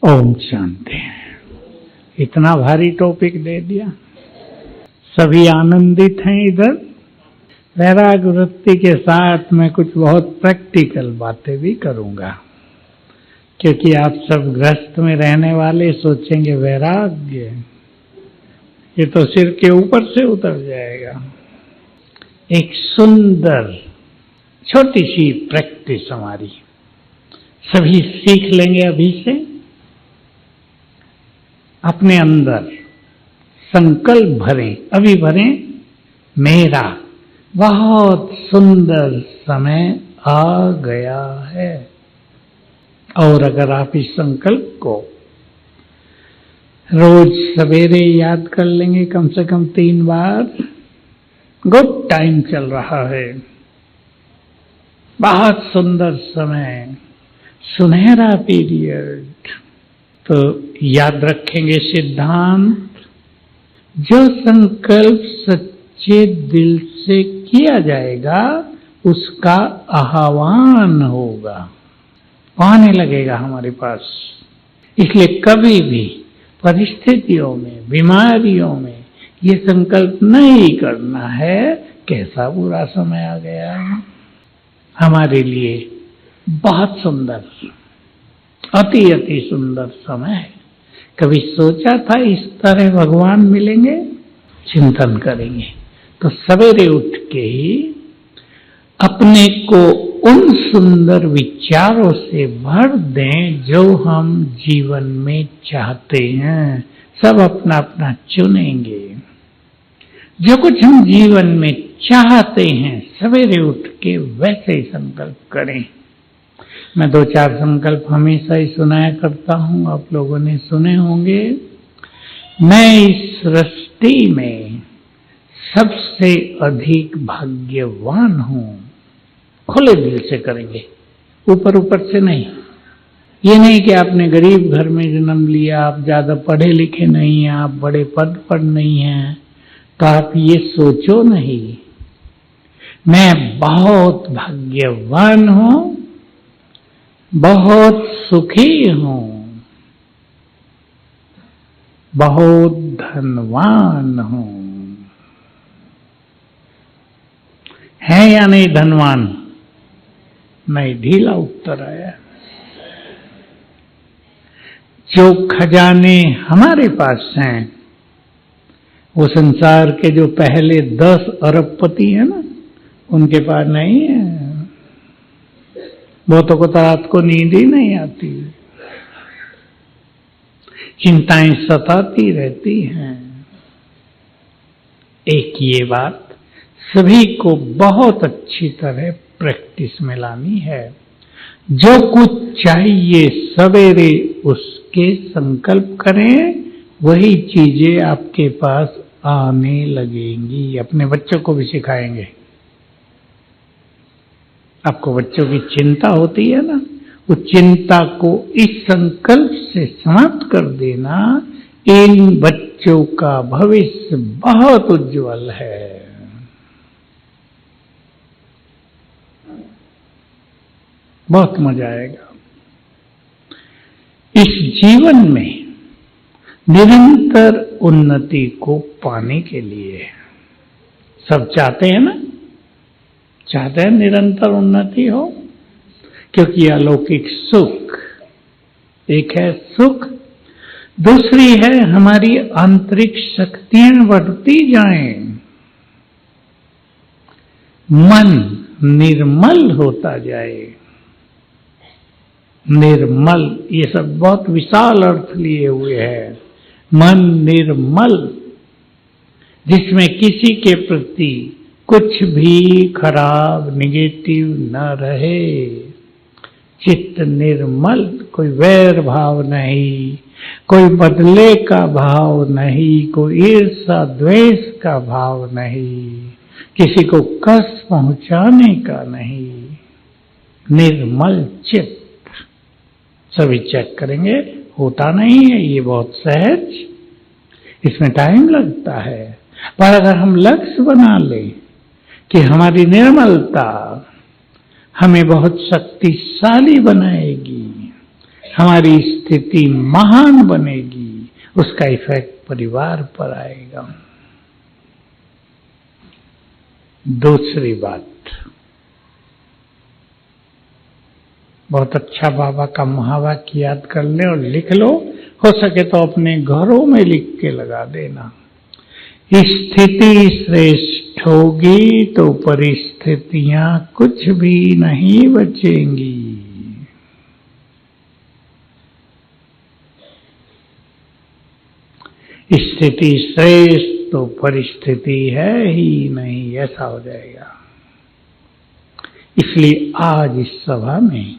ओम शांति। इतना भारी टॉपिक दे दिया, सभी आनंदित हैं। इधर वैराग्य वृत्ति के साथ मैं कुछ बहुत प्रैक्टिकल बातें भी करूंगा, क्योंकि आप सब ग्रस्त में रहने वाले सोचेंगे वैराग्य ये तो सिर के ऊपर से उतर जाएगा। एक सुंदर छोटी सी प्रैक्टिस हमारी सभी सीख लेंगे अभी से। अपने अंदर संकल्प भरें, अभी भरें, मेरा बहुत सुंदर समय आ गया है। और अगर आप इस संकल्प को रोज सवेरे याद कर लेंगे कम से कम 3 बार, गुड टाइम चल रहा है, बहुत सुंदर समय, सुनहरा पीरियड। तो याद रखेंगे सिद्धांत, जो संकल्प सच्चे दिल से किया जाएगा उसका आह्वान होगा, आने लगेगा हमारे पास। इसलिए कभी भी परिस्थितियों में, बीमारियों में ये संकल्प नहीं करना है कैसा बुरा समय आ गया है, हमारे लिए बहुत सुंदर, अति अति सुंदर समय है। कभी सोचा था इस तरह भगवान मिलेंगे? चिंतन करेंगे तो सवेरे उठ के ही अपने को उन सुंदर विचारों से भर दें जो हम जीवन में चाहते हैं। सब अपना अपना चुनेंगे। जो कुछ हम जीवन में चाहते हैं सवेरे उठ के वैसे ही संकल्प करें। मैं 2-4 संकल्प हमेशा ही सुनाया करता हूं, आप लोगों ने सुने होंगे। मैं इस सृष्टि में सबसे अधिक भाग्यवान हूं। खुले दिल से करेंगे, ऊपर ऊपर से नहीं। ये नहीं कि आपने गरीब घर में जन्म लिया, आप ज्यादा पढ़े लिखे नहीं हैं, आप बड़े पद पर नहीं हैं, तो आप ये सोचो नहीं। मैं बहुत भाग्यवान हूं, बहुत सुखी हूं, बहुत धनवान हूं। है या नहीं धनवान? नहीं, ढीला उत्तर आया। जो खजाने हमारे पास हैं वो संसार के जो पहले 10 अरबपति हैं ना, उनके पास नहीं है। बहुतों को तो रात को नींद ही नहीं आती, चिंताएं सताती रहती हैं। एक ये बात सभी को बहुत अच्छी तरह प्रैक्टिस में लानी है। जो कुछ चाहिए सवेरे उसके संकल्प करें, वही चीजें आपके पास आने लगेंगी। अपने बच्चों को भी सिखाएंगे। आपको बच्चों की चिंता होती है ना, उस चिंता को इस संकल्प से समाप्त कर देना। इन बच्चों का भविष्य बहुत उज्जवल है। बहुत मजा आएगा। इस जीवन में निरंतर उन्नति को पाने के लिए सब चाहते हैं ना, चाहते हैं निरंतर उन्नति हो, क्योंकि अलौकिक सुख, एक है सुख, दूसरी है हमारी आंतरिक शक्तियां बढ़ती जाएं, मन निर्मल होता जाए। निर्मल, ये सब बहुत विशाल अर्थ लिए हुए है। मन निर्मल, जिसमें किसी के प्रति कुछ भी खराब नेगेटिव न रहे। चित्त निर्मल, कोई वैर भाव नहीं, कोई बदले का भाव नहीं, कोई ईर्ष्या द्वेष का भाव नहीं, किसी को कष्ट पहुंचाने का नहीं। निर्मल चित्त। सभी चेक करेंगे, होता नहीं है ये बहुत सहज, इसमें टाइम लगता है। पर अगर हम लक्ष्य बना लें कि हमारी निर्मलता हमें बहुत शक्तिशाली बनाएगी, हमारी स्थिति महान बनेगी, उसका इफेक्ट परिवार पर आएगा। दूसरी बात, बहुत अच्छा बाबा का महावाक्य याद कर ले और लिख लो, हो सके तो अपने घरों में लिख के लगा देना। स्थिति श्रेष्ठ होगी तो परिस्थितियां कुछ भी नहीं बचेंगी। स्थिति श्रेष्ठ तो परिस्थिति है ही नहीं, ऐसा हो जाएगा। इसलिए आज इस सभा में,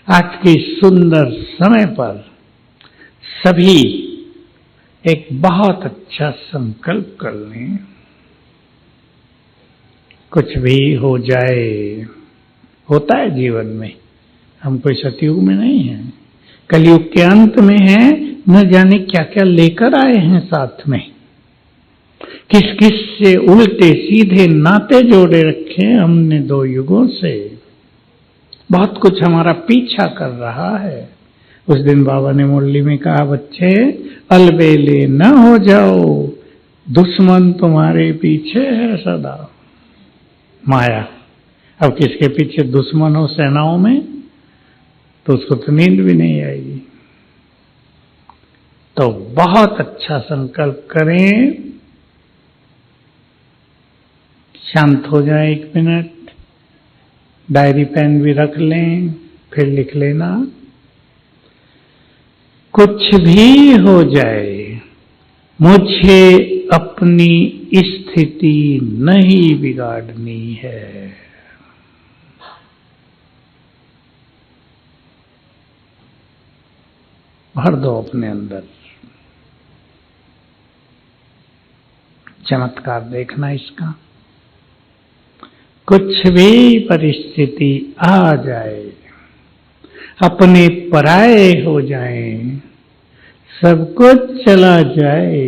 आज के सुंदर समय पर सभी एक बहुत अच्छा संकल्प कर लें। कुछ भी हो जाए, होता है जीवन में, हम कोई सतयुग में नहीं है, कलयुग के अंत में है, न जाने क्या क्या लेकर आए हैं साथ में, किस किस से उल्टे सीधे नाते जोड़े रखे हैं हमने 2 युगों से। बहुत कुछ हमारा पीछा कर रहा है। उस दिन बाबा ने मुरली में कहा, बच्चे अलबेले न हो जाओ, दुश्मन तुम्हारे पीछे है सदा। माया, अब किसके पीछे दुश्मन हो सेनाओं में, तो उसको तो नींद भी नहीं आएगी। तो बहुत अच्छा संकल्प करें, शांत हो जाए 1 मिनट, डायरी पेन भी रख लें, फिर लिख लेना, कुछ भी हो जाए मुझे अपनी स्थिति नहीं बिगाड़नी है। भर दो अपने अंदर। चमत्कार देखना इसका। कुछ भी परिस्थिति आ जाए, अपने पराये हो जाएं, सब कुछ चला जाए,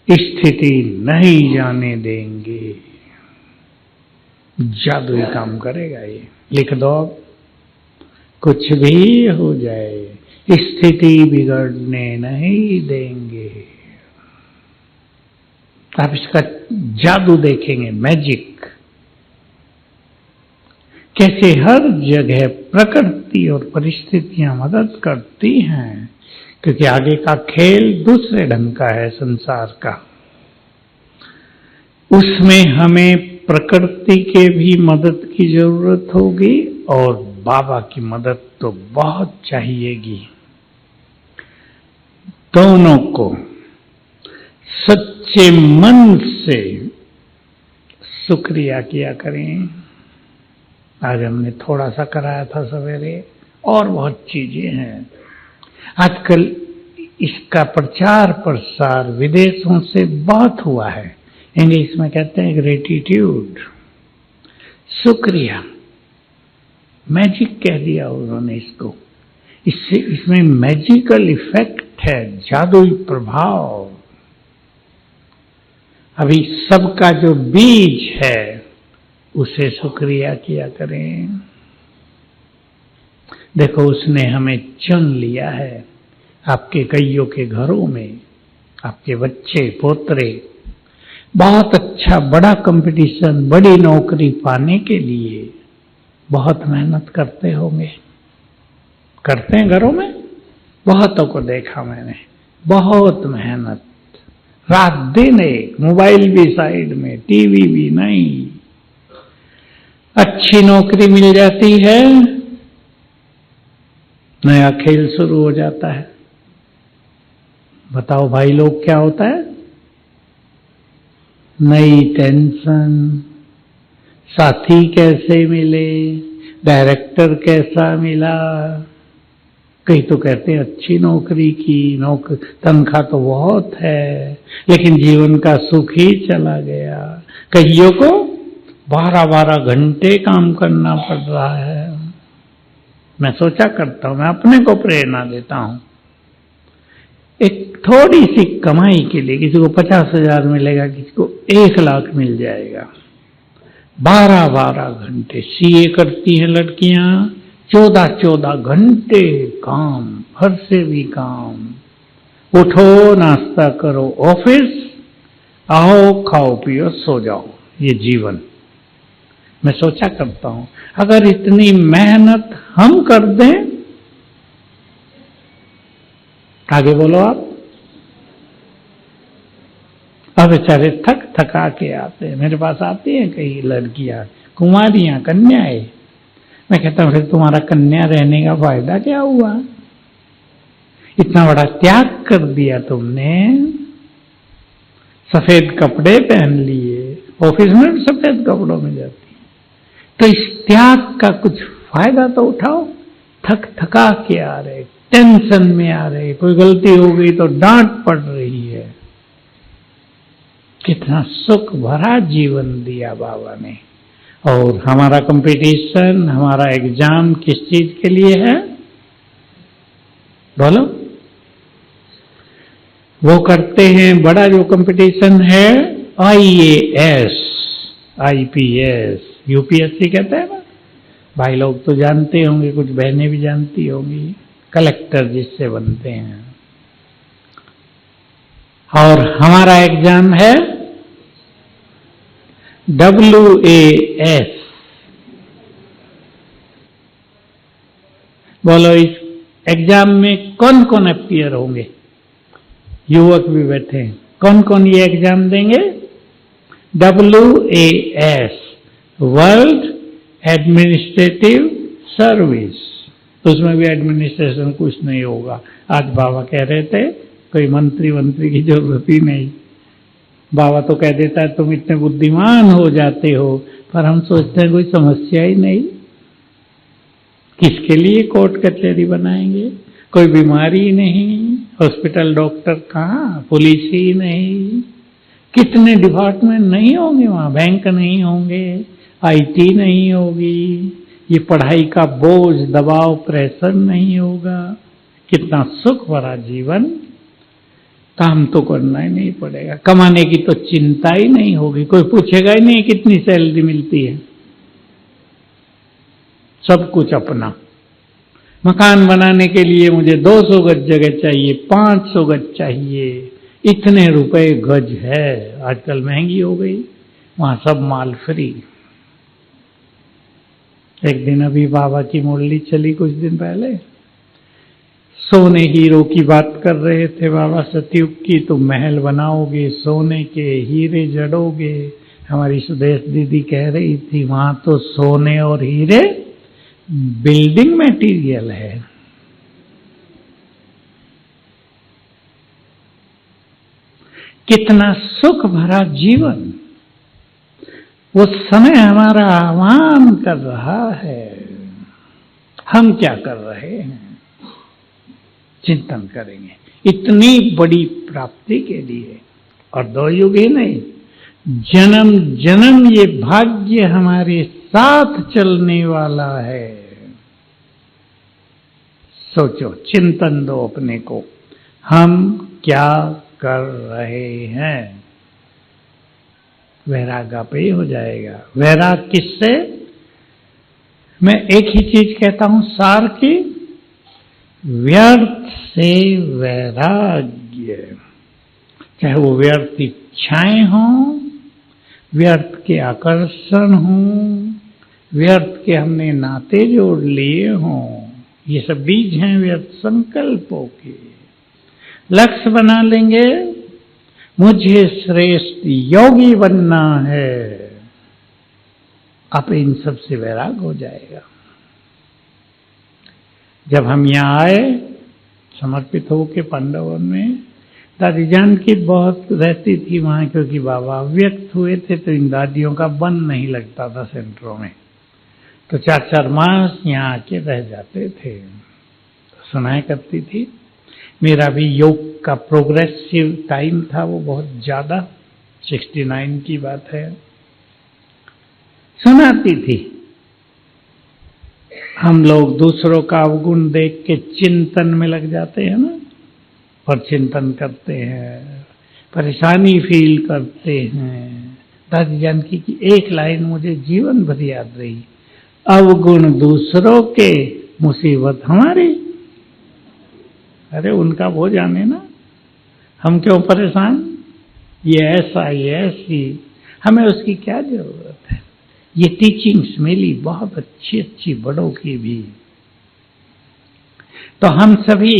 स्थिति नहीं जाने देंगे। जादुई काम करेगा ये। लिख दो, कुछ भी हो जाए स्थिति बिगड़ने नहीं देंगे। आप इसका जादू देखेंगे, मैजिक, कैसे हर जगह प्रकृति और परिस्थितियां मदद करती हैं, क्योंकि आगे का खेल दूसरे ढंग का है संसार का। उसमें हमें प्रकृति के भी मदद की जरूरत होगी और बाबा की मदद तो बहुत चाहिएगी। दोनों को सच्चे मन से शुक्रिया किया करें। आज हमने थोड़ा सा कराया था सवेरे, और बहुत चीजें हैं। आजकल इसका प्रचार प्रसार विदेशों से बहुत हुआ है। इंग्लिश में कहते हैं ग्रेटिट्यूड, शुक्रिया। मैजिक कह दिया उन्होंने इसको। इससे इसमें मैजिकल इफेक्ट है, जादुई प्रभाव। अभी सबका जो बीज है उसे शुक्रिया किया करें। देखो, उसने हमें चुन लिया है। आपके कईयों के घरों में आपके बच्चे पोतरे बहुत अच्छा बड़ा कंपटीशन, बड़ी नौकरी पाने के लिए बहुत मेहनत करते होंगे। करते हैं घरों में, बहुतों को देखा मैंने, बहुत मेहनत, रात दिन एक, मोबाइल भी साइड में, टीवी भी नहीं। अच्छी नौकरी मिल जाती है, नया खेल शुरू हो जाता है। बताओ भाई लोग, क्या होता है? नई टेंशन, साथी कैसे मिले, डायरेक्टर कैसा मिला। कई तो कहते हैं अच्छी नौकरी की, तनख्वाह तो बहुत है, लेकिन जीवन का सुख ही चला गया। कईयों को 12-12 घंटे काम करना पड़ रहा है। मैं सोचा करता हूं, मैं अपने को प्रेरणा देता हूं, एक थोड़ी सी कमाई के लिए किसी को 50,000 मिलेगा, किसी को 1 लाख मिल जाएगा। 12-12 घंटे सीए करती हैं लड़कियां, 14 घंटे काम, हर से भी काम। उठो, नाश्ता करो, ऑफिस आओ, खाओ पियो, सो जाओ। ये जीवन। मैं सोचा करता हूं, अगर इतनी मेहनत हम कर दें, आगे बोलो आप। अब बेचारे थक थका के आते हैं, मेरे पास आती हैं कई लड़कियां, कुंवारियां, कन्याएं। मैं कहता हूं, फिर तुम्हारा कन्या रहने का फायदा क्या हुआ? इतना बड़ा त्याग कर दिया तुमने, सफेद कपड़े पहन लिए, ऑफिस में भी सफेद कपड़ों में जाती है, तो इस त्याग का कुछ फायदा तो उठाओ। थक थका के आ रहे, टेंशन में आ रहे, कोई गलती हो गई तो डांट पड़ रही है। कितना सुख भरा जीवन दिया बाबा ने। और हमारा कंपटीशन, हमारा एग्जाम किस चीज के लिए है? बोलो। वो करते हैं बड़ा जो कंपटीशन है, IAS, IPS, UPSC कहते हैं ना। भाई लोग तो जानते होंगे, कुछ बहनें भी जानती होंगी, कलेक्टर जिससे बनते हैं। और हमारा एग्जाम है WAS। बोलो, इस एग्जाम में कौन कौन अपीयर होंगे? युवक भी बैठे हैं। कौन कौन ये एग्जाम देंगे? WAS, world administrative service. उसमें भी एडमिनिस्ट्रेशन कुछ नहीं होगा। आज बाबा कह रहे थे कोई मंत्री की जरूरत ही नहीं। बाबा तो कह देता है तुम इतने बुद्धिमान हो जाते हो, पर हम सोचते हैं कोई समस्या ही नहीं। किसके लिए कोर्ट कचहरी बनाएंगे? कोई बीमारी ही नहीं, हॉस्पिटल डॉक्टर कहाँ, पुलिस ही नहीं, कितने डिपार्टमेंट नहीं होंगे वहां, बैंक नहीं होंगे, IT नहीं होगी, ये पढ़ाई का बोझ, दबाव, प्रेशर नहीं होगा। कितना सुख भरा जीवन। काम तो करना ही नहीं पड़ेगा, कमाने की तो चिंता ही नहीं होगी, कोई पूछेगा ही नहीं कितनी सैलरी मिलती है, सब कुछ अपना। मकान बनाने के लिए मुझे 200 गज जगह चाहिए, 500 गज चाहिए, इतने रुपए गज है, आजकल महंगी हो गई, वहां सब माल फ्री। एक दिन अभी बाबा की मुरली चली कुछ दिन पहले, सोने हीरो की बात कर रहे थे बाबा सतयुग की। तुम महल बनाओगे, सोने के हीरे जड़ोगे। हमारी सुदेश दीदी कह रही थी वहां तो सोने और हीरे बिल्डिंग मटेरियल है। कितना सुख भरा जीवन। वो समय हमारा आह्वान कर रहा है, हम क्या कर रहे हैं? चिंतन करेंगे इतनी बड़ी प्राप्ति के लिए। और 2 युग ही नहीं, जन्म जन्म ये भाग्य हमारे साथ चलने वाला है। सोचो, चिंतन दो अपने को, हम क्या कर रहे हैं? वैराग पे ही हो जाएगा। वैराग किससे? मैं एक ही चीज कहता हूं सार की, व्यर्थ से वैराग्य। चाहे वो व्यर्थ इच्छाएं हों, व्यर्थ के आकर्षण हों, व्यर्थ के हमने नाते जोड़ लिए हों, ये सब बीज हैं व्यर्थ संकल्पों के। लक्ष्य बना लेंगे, मुझे श्रेष्ठ योगी बनना है, आप इन सब से वैराग हो जाएगा। जब हम यहाँ आए समर्पित होके पांडवन में, दादी जान की बहुत रहती थी वहां, क्योंकि बाबा व्यक्त हुए थे तो इन दादियों का मन नहीं लगता था सेंटरों में, तो 4-4 मास यहाँ आके रह जाते थे। तो सुनाया करती थी। मेरा भी योग का प्रोग्रेसिव टाइम था, वो बहुत ज्यादा, 69 की बात है। सुनाती थी। हम लोग दूसरों का अवगुण देख के चिंतन में लग जाते हैं ना, और चिंतन करते हैं, परेशानी फील करते हैं। दादी जानकी की एक लाइन मुझे जीवन भर याद रही, अवगुण दूसरों के, मुसीबत हमारी। अरे उनका वो जाने ना, हम क्यों परेशान? ये ऐसा, ये ऐसी, हमें उसकी क्या जरूरत है? ये टीचिंग्स मिली बहुत अच्छी अच्छी बड़ों की भी। तो हम सभी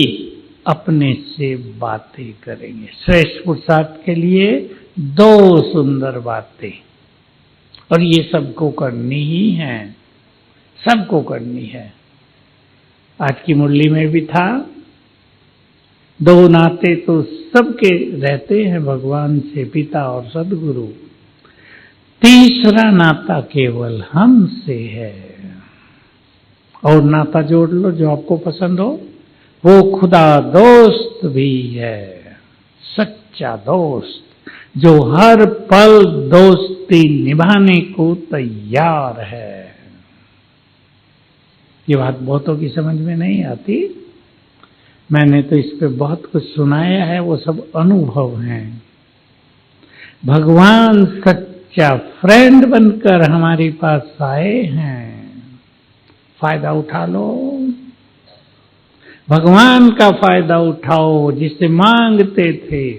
अपने से बातें करेंगे। श्रेष्ठ पुरुषार्थ के लिए 2 सुंदर बातें, और ये सबको करनी ही है, सबको करनी है। आज की मुरली में भी था, 2 नाते तो सबके रहते हैं भगवान से, पिता और सदगुरु। तीसरा नाता केवल हमसे है। और नाता जोड़ लो जो आपको पसंद हो, वो खुदा दोस्त भी है, सच्चा दोस्त जो हर पल दोस्ती निभाने को तैयार है। ये बात बहुतों की समझ में नहीं आती। मैंने तो इस पे बहुत कुछ सुनाया है, वो सब अनुभव हैं। भगवान सच्चा फ्रेंड बनकर हमारे पास आए हैं, फायदा उठा लो, भगवान का फायदा उठाओ। जिससे मांगते थे,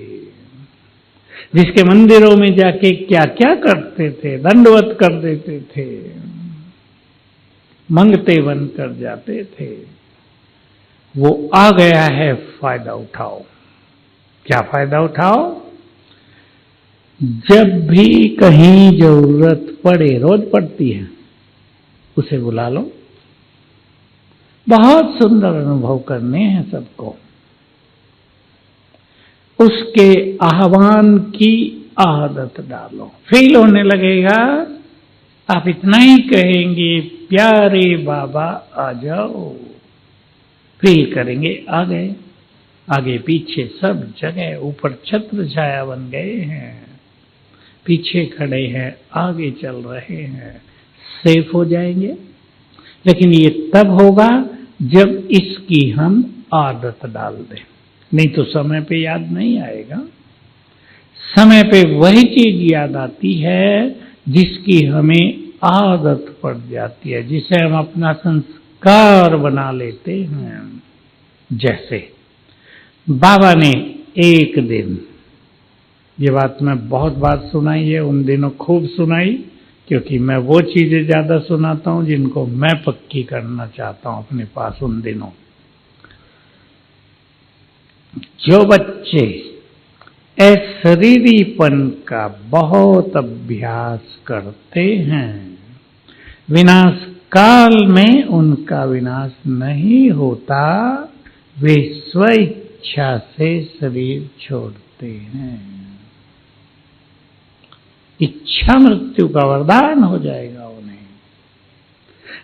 जिसके मंदिरों में जाके क्या क्या करते थे, दंडवत कर देते थे, मंगते बनकर जाते थे, वो आ गया है, फायदा उठाओ। क्या फायदा उठाओ? जब भी कहीं जरूरत पड़े, रोज पड़ती है, उसे बुला लो। बहुत सुंदर अनुभव करने हैं सबको। उसके आह्वान की आदत डालो, फील होने लगेगा। आप इतना ही कहेंगे, प्यारे बाबा आ जाओ, फील करेंगे आ गए। आगे पीछे सब जगह, ऊपर छत्र छाया बन गए हैं, पीछे खड़े हैं, आगे चल रहे हैं, सेफ हो जाएंगे। लेकिन ये तब होगा जब इसकी हम आदत डाल दें, नहीं तो समय पे याद नहीं आएगा। समय पे वही चीज याद आती है जिसकी हमें आदत पड़ जाती है, जिसे हम अपना संस्कार बना लेते हैं। जैसे बाबा ने एक दिन, ये बात मैं बहुत बार सुनाई है, उन दिनों खूब सुनाई, क्योंकि मैं वो चीजें ज्यादा सुनाता हूं जिनको मैं पक्की करना चाहता हूं अपने पास। उन दिनों जो बच्चे अशरीरीपन का बहुत अभ्यास करते हैं, विनाश काल में उनका विनाश नहीं होता, वे स्वेच्छा से शरीर छोड़ते हैं। इच्छा मृत्यु का वरदान हो जाएगा उन्हें।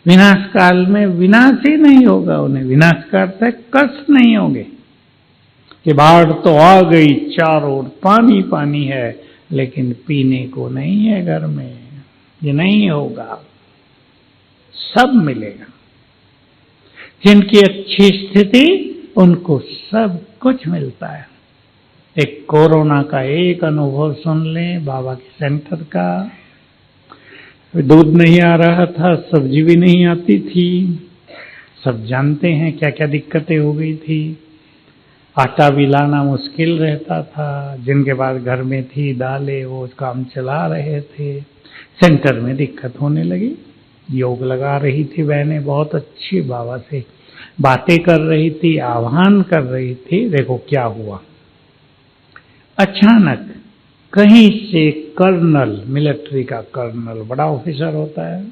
विनाश काल में विनाश ही नहीं होगा उन्हें। विनाश काल तक कष्ट नहीं होंगे कि बाढ़ तो आ गई, चारों ओर पानी पानी है, लेकिन पीने को नहीं है घर में। ये नहीं होगा, सब मिलेगा। जिनकी अच्छी स्थिति, उनको सब कुछ मिलता है। एक कोरोना का एक अनुभव सुन लें बाबा के सेंटर का। दूध नहीं आ रहा था, सब्जी भी नहीं आती थी, सब जानते हैं क्या क्या दिक्कतें हो गई थी। आटा भी लाना मुश्किल रहता था, जिनके पास घर में थी दालें वो काम चला रहे थे। सेंटर में दिक्कत होने लगी। योग लगा रही थी बहनें, बहुत अच्छी बाबा से बातें कर रही थी, आह्वान कर रही थी। देखो क्या हुआ, अचानक कहीं से कर्नल, मिलिट्री का कर्नल, बड़ा ऑफिसर होता है,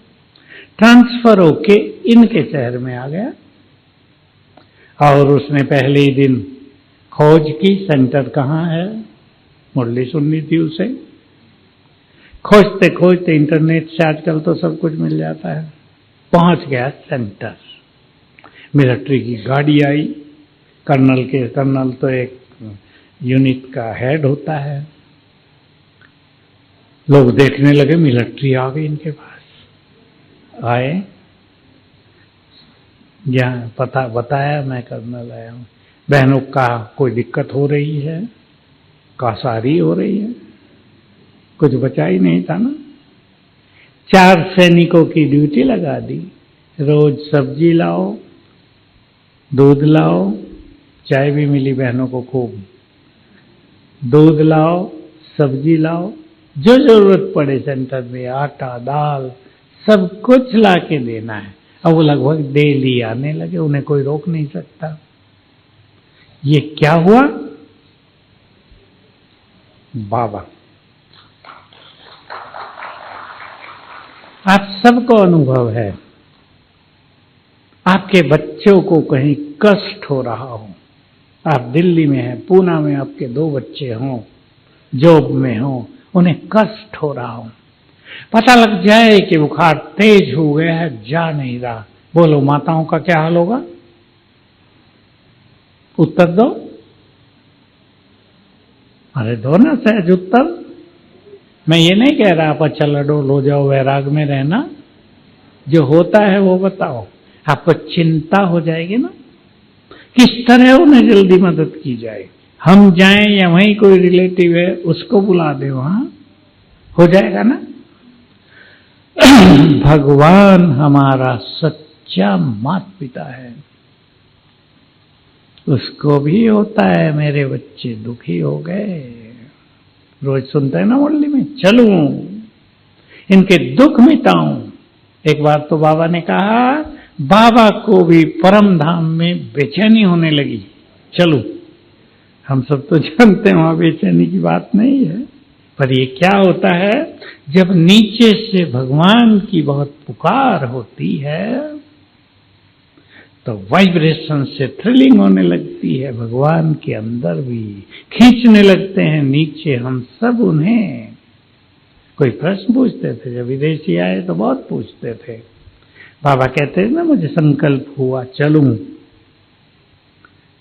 ट्रांसफर होके इनके शहर में आ गया। और उसने पहले ही दिन खोज की, सेंटर कहाँ है, मुरली सुननी थी उसे। खोजते खोजते इंटरनेट से आजकल तो सब कुछ मिल जाता है, पहुंच गया सेंटर। मिलिट्री की गाड़ी आई, कर्नल तो एक यूनिट का हेड होता है। लोग देखने लगे, मिलिट्री आ गई इनके पास। आए, यहाँ पता बताया मैं कर्नल आया हूँ। बहनों का कोई दिक्कत हो रही है, कासारी हो रही है, कुछ बचा ही नहीं था ना। 4 सैनिकों की ड्यूटी लगा दी, रोज सब्जी लाओ, दूध लाओ, चाय भी मिली बहनों को खूब, दूध लाओ, सब्जी लाओ, जो जरूरत पड़े सेंटर में, आटा दाल सब कुछ ला के देना है। अब वो लगभग डेली आने लगे, उन्हें कोई रोक नहीं सकता। ये क्या हुआ? बाबा, आप सबको अनुभव है, आपके बच्चों को कहीं कष्ट हो रहा हो, आप दिल्ली में हैं, पूना में आपके 2 बच्चे हों, जॉब में हों, उन्हें कष्ट हो रहा हो, पता लग जाए कि बुखार तेज हो गया है, जा नहीं रहा, बोलो माताओं का क्या हाल होगा? उत्तर दो। अरे दो ना सहज उत्तर। मैं ये नहीं कह रहा आप अच्छा लडोल हो जाओ, वैराग में रहना, जो होता है वो बताओ। आपको चिंता हो जाएगी ना, किस तरह उन्हें जल्दी मदद की जाए। हम जाएं या वहीं कोई रिलेटिव है उसको बुला दे, वहां हो जाएगा ना। भगवान हमारा सच्चा माता पिता है, उसको भी होता है मेरे बच्चे दुखी हो गए। रोज सुनते हैं ना मुरली में, चलूं इनके दुख मिटाऊं। एक बार तो बाबा ने कहा, बाबा को भी परम धाम में बेचैनी होने लगी, चलूं। हम सब तो जानते हैं वहां बेचैनी की बात नहीं है, पर ये क्या होता है, जब नीचे से भगवान की बहुत पुकार होती है तो वाइब्रेशन से थ्रिलिंग होने लगती है, भगवान के अंदर भी खींचने लगते हैं नीचे हम सब उन्हें। कोई प्रश्न पूछते थे, जब विदेशी आए तो बहुत पूछते थे, बाबा कहते थे ना मुझे संकल्प हुआ चलूं,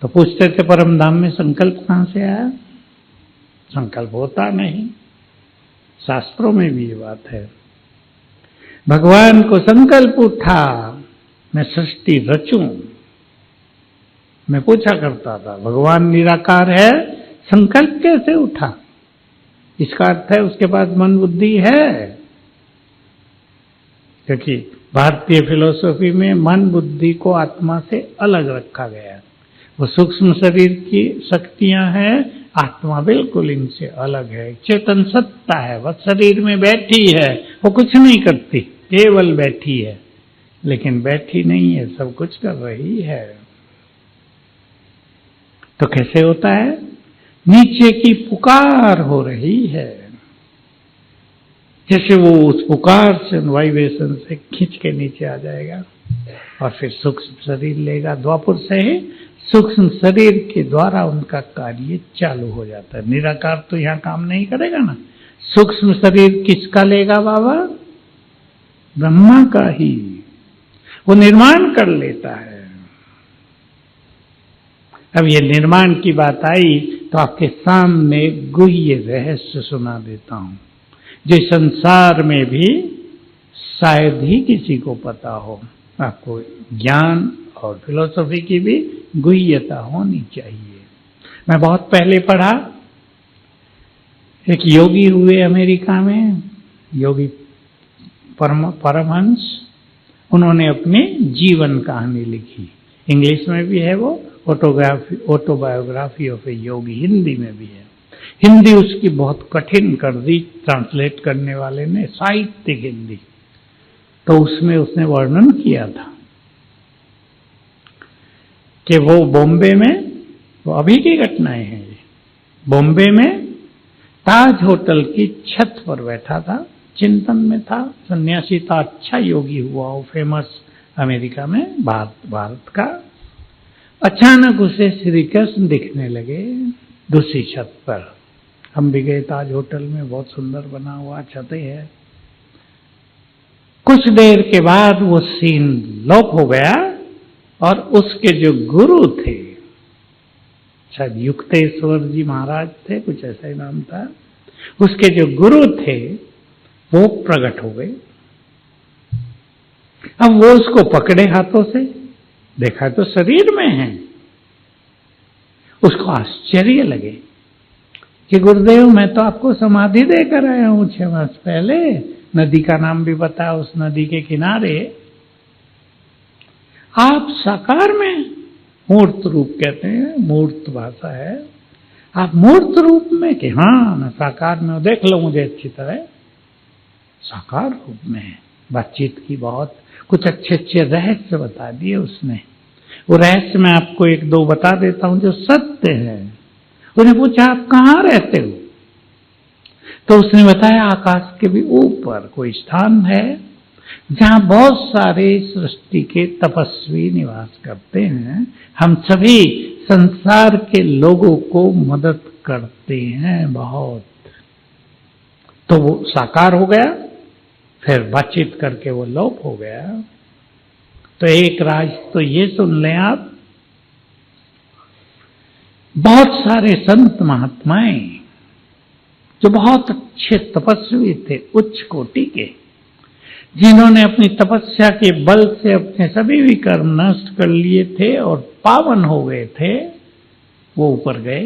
तो पूछते थे परम धाम में संकल्प कहां से आया? संकल्प होता नहीं, शास्त्रों में भी ये बात है। भगवान को संकल्प उठा मैं सृष्टि रचूं। मैं पूछा करता था, भगवान निराकार है, संकल्प कैसे उठा? इसका अर्थ है उसके पास मन बुद्धि है, क्योंकि भारतीय फिलॉसफी में मन बुद्धि को आत्मा से अलग रखा गया है। वो सूक्ष्म शरीर की शक्तियां हैं, आत्मा बिल्कुल इनसे अलग है, चेतन सत्ता है, वह शरीर में बैठी है, वो कुछ नहीं करती, केवल बैठी है, लेकिन बैठी नहीं है, सब कुछ कर रही है। तो कैसे होता है? नीचे की पुकार हो रही है, जैसे वो उस पुकार से वाइब्रेशन से खींच के नीचे आ जाएगा और फिर सूक्ष्म शरीर लेगा। द्वापर से ही सूक्ष्म शरीर के द्वारा उनका कार्य चालू हो जाता है। निराकार तो यहां काम नहीं करेगा ना, सूक्ष्म शरीर किसका लेगा बाबा? ब्रह्मा का ही, वो निर्माण कर लेता है। अब ये निर्माण की बात आई तो आपके सामने गुह्य रहस्य सुना देता हूं, जो संसार में भी शायद ही किसी को पता हो। आपको ज्ञान और फिलॉसफी की भी गुह्यता होनी चाहिए। मैं बहुत पहले पढ़ा, एक योगी हुए अमेरिका में, योगी परमहंस, उन्होंने अपनी जीवन कहानी लिखी, इंग्लिश में भी है वो, ऑटोबायोग्राफी ऑफ ए योगी, हिंदी में भी है। हिंदी उसकी बहुत कठिन कर दी ट्रांसलेट करने वाले ने, साहित्यिक हिंदी। तो उसमें उसने वर्णन किया था कि वो बॉम्बे में, वो अभी की घटनाएं हैं ये, बॉम्बे में ताज होटल की छत पर बैठा था, चिंतन में था, सन्यासी था, अच्छा योगी हुआ वो, फेमस अमेरिका में, भारत का। अचानक उसे श्री कृष्ण दिखने लगे दूसरी छत पर। हम भी गए ताज होटल में, बहुत सुंदर बना हुआ छतें है। कुछ देर के बाद वो सीन लोप हो गया और उसके जो गुरु थे, शायद युक्तेश्वर जी महाराज थे, कुछ ऐसा ही नाम था, उसके जो गुरु थे वो प्रकट हो गए। अब वो उसको पकड़े हाथों से, देखा तो शरीर में है। उसको आश्चर्य लगे कि गुरुदेव मैं तो आपको समाधि देकर आया हूं 6 मास पहले, नदी का नाम भी बताया, उस नदी के किनारे आप साकार में, मूर्त रूप कहते हैं, मूर्त भाषा है, आप मूर्त रूप में कि हाँ मैं साकार में हूं, देख लो मुझे अच्छी तरह, साकार रूप में बातचीत की। बहुत कुछ अच्छे अच्छे रहस्य बता दिए उसने। वो रहस्य मैं आपको एक दो बता देता हूं जो सत्य है। उन्हें पूछा आप कहाँ रहते हो, तो उसने बताया आकाश के भी ऊपर कोई स्थान है जहां बहुत सारे सृष्टि के तपस्वी निवास करते हैं, हम सभी संसार के लोगों को मदद करते हैं बहुत। तो वो साकार हो गया, फिर बातचीत करके वो लोप हो गया। तो एक राज तो ये सुन लें आप, बहुत सारे संत महात्माएं जो बहुत अच्छे तपस्वी थे, उच्च कोटि के, जिन्होंने अपनी तपस्या के बल से अपने सभी विकर्म नष्ट कर लिए थे और पावन हो गए थे, वो ऊपर गए।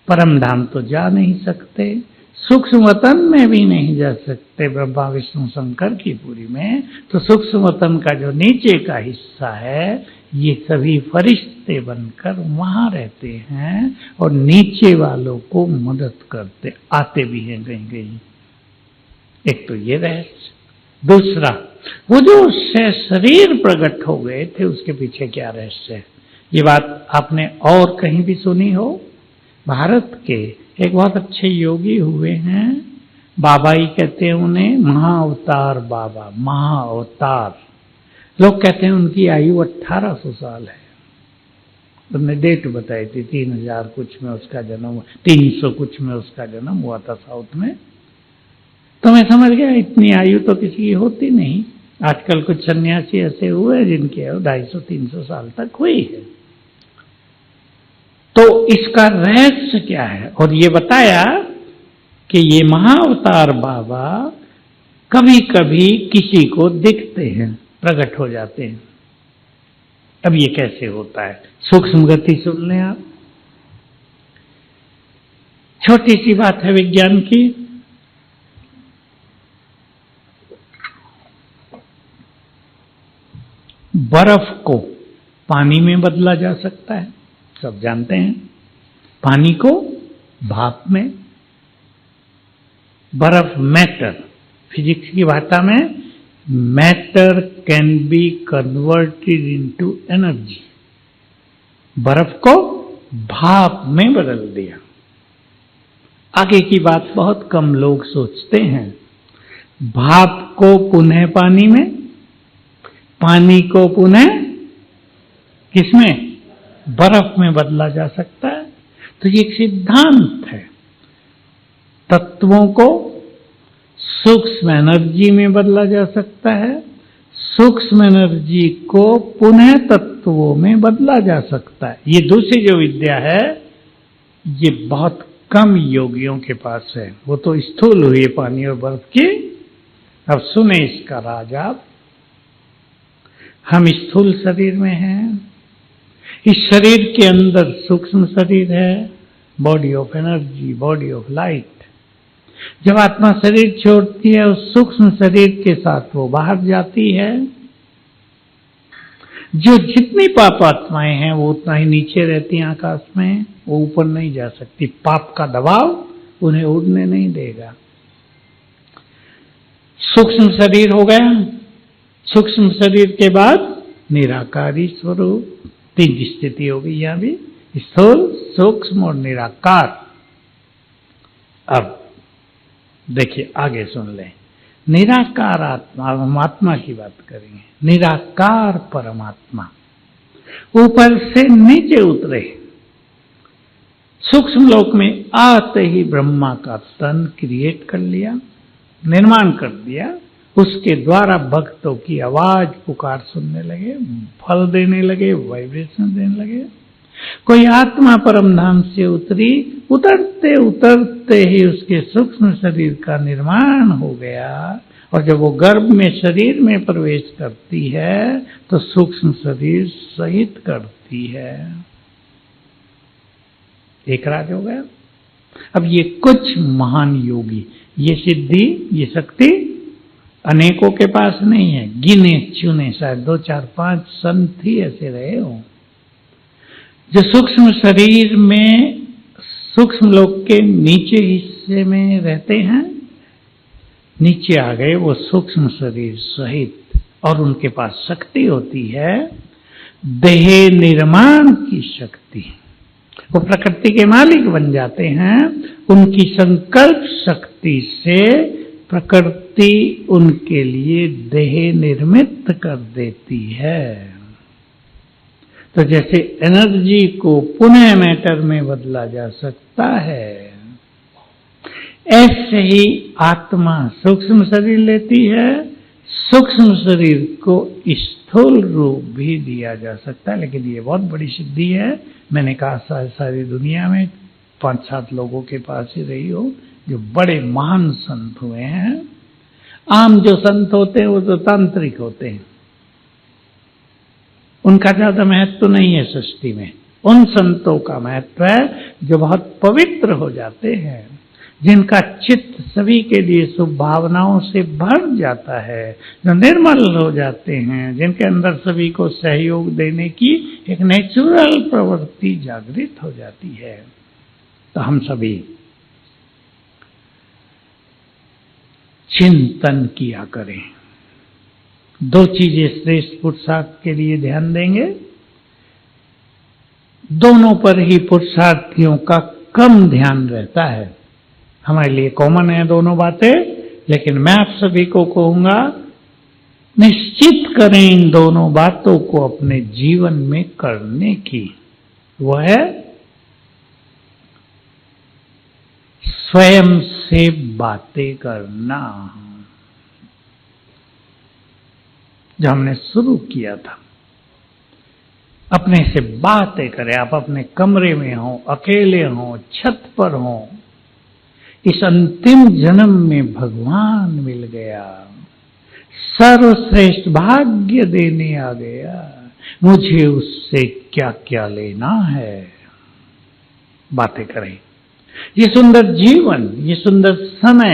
परम धाम तो जा नहीं सकते, सूक्ष्म वतन में भी नहीं जा सकते ब्रह्मा विष्णु शंकर की पुरी में। तो सूक्ष्म वतन का जो नीचे का हिस्सा है, ये सभी फरिश्ते बनकर वहां रहते हैं और नीचे वालों को मदद करते आते भी हैं कहीं कहीं। एक तो ये रहस्य। दूसरा, वो जो शरीर प्रकट हो गए थे उसके पीछे क्या रहस्य है, ये बात आपने और कहीं भी सुनी हो। भारत के एक बहुत अच्छे योगी हुए हैं, बाबा ही कहते हैं उन्हें, महाअवतार बाबा, महाअवतार। लोग कहते हैं उनकी आयु 1800 साल है। उन्होंने डेट बताई थी 3000 कुछ में उसका जन्म, 300 कुछ में उसका जन्म हुआ था साउथ में। तो मैं समझ गया इतनी आयु तो किसी की होती नहीं। आजकल कुछ सन्यासी ऐसे हुए जिनकी आयु 250-300 साल तक हुई है। तो इसका रहस्य क्या है, और ये बताया कि ये महाअवतार बाबा कभी कभी किसी को दिखते हैं, प्रकट हो जाते हैं। अब ये कैसे होता है, सूक्ष्म गति सुन लें आप। छोटी सी बात है विज्ञान की। बर्फ को पानी में बदला जा सकता है, सब जानते हैं। पानी को भाप में, बर्फ मैटर, फिजिक्स की भाषा में matter can be converted into energy. बर्फ को भाप में बदल दिया। आगे की बात बहुत कम लोग सोचते हैं। भाप को पुनः पानी में, पानी को पुनः किसमें, बर्फ में बदला जा सकता है। तो ये एक सिद्धांत है। तत्वों को सूक्ष्म एनर्जी में बदला जा सकता है, सूक्ष्म एनर्जी को पुनः तत्वों में बदला जा सकता है। ये दूसरी जो विद्या है, ये बहुत कम योगियों के पास है। वो तो स्थूल हुई पानी और बर्फ की। अब सुने इसका राज आप। हम स्थूल शरीर में हैं, इस शरीर के अंदर सूक्ष्म शरीर है, body of energy, body of light. जब आत्मा शरीर छोड़ती है उस सूक्ष्म शरीर के साथ वो बाहर जाती है। जो जितनी पाप आत्माएं हैं वो उतना ही नीचे रहती हैं आकाश में, वो ऊपर नहीं जा सकती। पाप का दबाव उन्हें उड़ने नहीं देगा। सूक्ष्म शरीर हो गया, सूक्ष्म शरीर के बाद निराकारी स्वरूप, तीन स्थिति हो गई यहां भी, स्थूल, सूक्ष्म और निराकार। अब देखिए आगे सुन लें। निराकार आत्मा, हम आत्मा की बात करेंगे। निराकार परमात्मा ऊपर से नीचे उतरे, सूक्ष्म लोक में आते ही ब्रह्मा का तन क्रिएट कर लिया, निर्माण कर दिया। उसके द्वारा भक्तों की आवाज पुकार सुनने लगे, फल देने लगे, वाइब्रेशन देने लगे। कोई आत्मा परम धाम से उतरी, उतरते उतरते ही उसके सूक्ष्म शरीर का निर्माण हो गया। और जब वो गर्भ में शरीर में प्रवेश करती है तो सूक्ष्म शरीर सहित करती है। एक राज हो गया। अब ये कुछ महान योगी ये सिद्धि, ये शक्ति अनेकों के पास नहीं है, गिने चुने शायद 2 4 5 संत ही ऐसे रहे हो जो सूक्ष्म शरीर में सूक्ष्म लोक के नीचे हिस्से में रहते हैं, नीचे आ गए वो सूक्ष्म शरीर सहित, और उनके पास शक्ति होती है देह निर्माण की शक्ति। वो प्रकृति के मालिक बन जाते हैं। उनकी संकल्प शक्ति से प्रकृति उनके लिए देह निर्मित कर देती है। तो जैसे एनर्जी को पुनः मैटर में बदला जा सकता है, ऐसे ही आत्मा सूक्ष्म शरीर लेती है, सूक्ष्म शरीर को स्थूल रूप भी दिया जा सकता है। लेकिन ये बहुत बड़ी सिद्धि है। मैंने कहा सारी दुनिया में 5-7 लोगों के पास ही रही हो जो बड़े महान संत हुए हैं। आम जो संत होते हैं वो तो तांत्रिक होते हैं, उनका ज्यादा महत्व नहीं है सृष्टि में। उन संतों का महत्व है जो बहुत पवित्र हो जाते हैं, जिनका चित्त सभी के लिए शुभ भावनाओं से भर जाता है, जो निर्मल हो जाते हैं, जिनके अंदर सभी को सहयोग देने की एक नेचुरल प्रवृत्ति जागृत हो जाती है। तो हम सभी चिंतन किया करें। 2 चीजें श्रेष्ठ पुरुषार्थ के लिए ध्यान देंगे। दोनों पर ही पुरुषार्थियों का कम ध्यान रहता है। हमारे लिए कॉमन है दोनों बातें, लेकिन मैं आप सभी को कहूंगा निश्चित करें इन दोनों बातों को अपने जीवन में करने की। वो है स्वयं से बातें करना, जो हमने शुरू किया था। अपने से बातें करें। आप अपने कमरे में हो, अकेले हो, छत पर हो, इस अंतिम जन्म में भगवान मिल गया, सर्वश्रेष्ठ भाग्य देने आ गया, मुझे उससे क्या क्या लेना है। बातें करें। ये सुंदर जीवन, ये सुंदर समय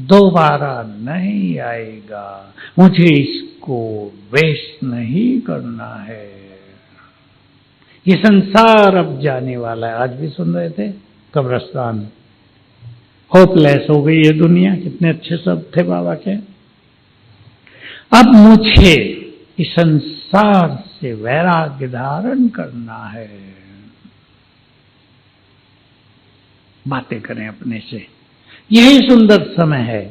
दोबारा नहीं आएगा, मुझे इसको वेस्ट नहीं करना है। ये संसार अब जाने वाला है। आज भी सुन रहे थे कब्रिस्तान, होपलेस हो गई ये दुनिया। कितने अच्छे शब्द थे बाबा के। अब मुझे इस संसार से वैराग्य धारण करना है। बातें करें अपने से। यही सुंदर समय है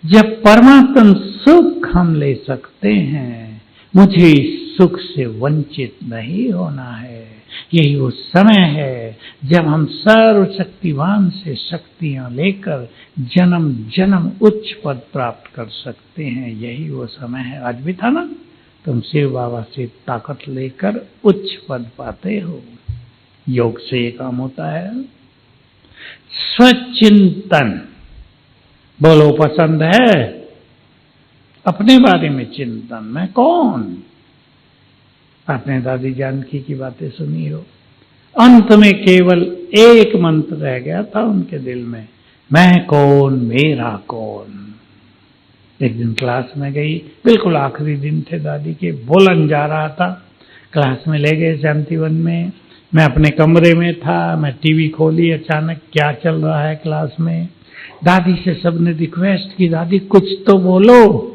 जब परमात्म सुख हम ले सकते हैं। मुझे इस सुख से वंचित नहीं होना है। यही वो समय है जब हम सर्वशक्तिवान से शक्तियां लेकर जन्म जन्म उच्च पद प्राप्त कर सकते हैं। यही वो समय है। आज भी था ना, तुम शिव बाबा से ताकत लेकर उच्च पद पाते हो। योग से ये काम होता है। स्वचिंतन बोलो, पसंद है? अपने बारे में चिंतन। मैं कौन? आपने दादी जानकी की बातें सुनी हो। अंत में केवल एक मंत्र रह गया था उनके दिल में, मैं कौन, मेरा कौन। एक दिन क्लास में गई, बिल्कुल आखिरी दिन थे दादी के, बोलन जा रहा था। क्लास में ले गए शांतिवन में। मैं अपने कमरे में था, मैं टीवी खोली, अचानक क्या चल रहा है क्लास में। दादी से सबने रिक्वेस्ट की, दादी कुछ तो बोलो।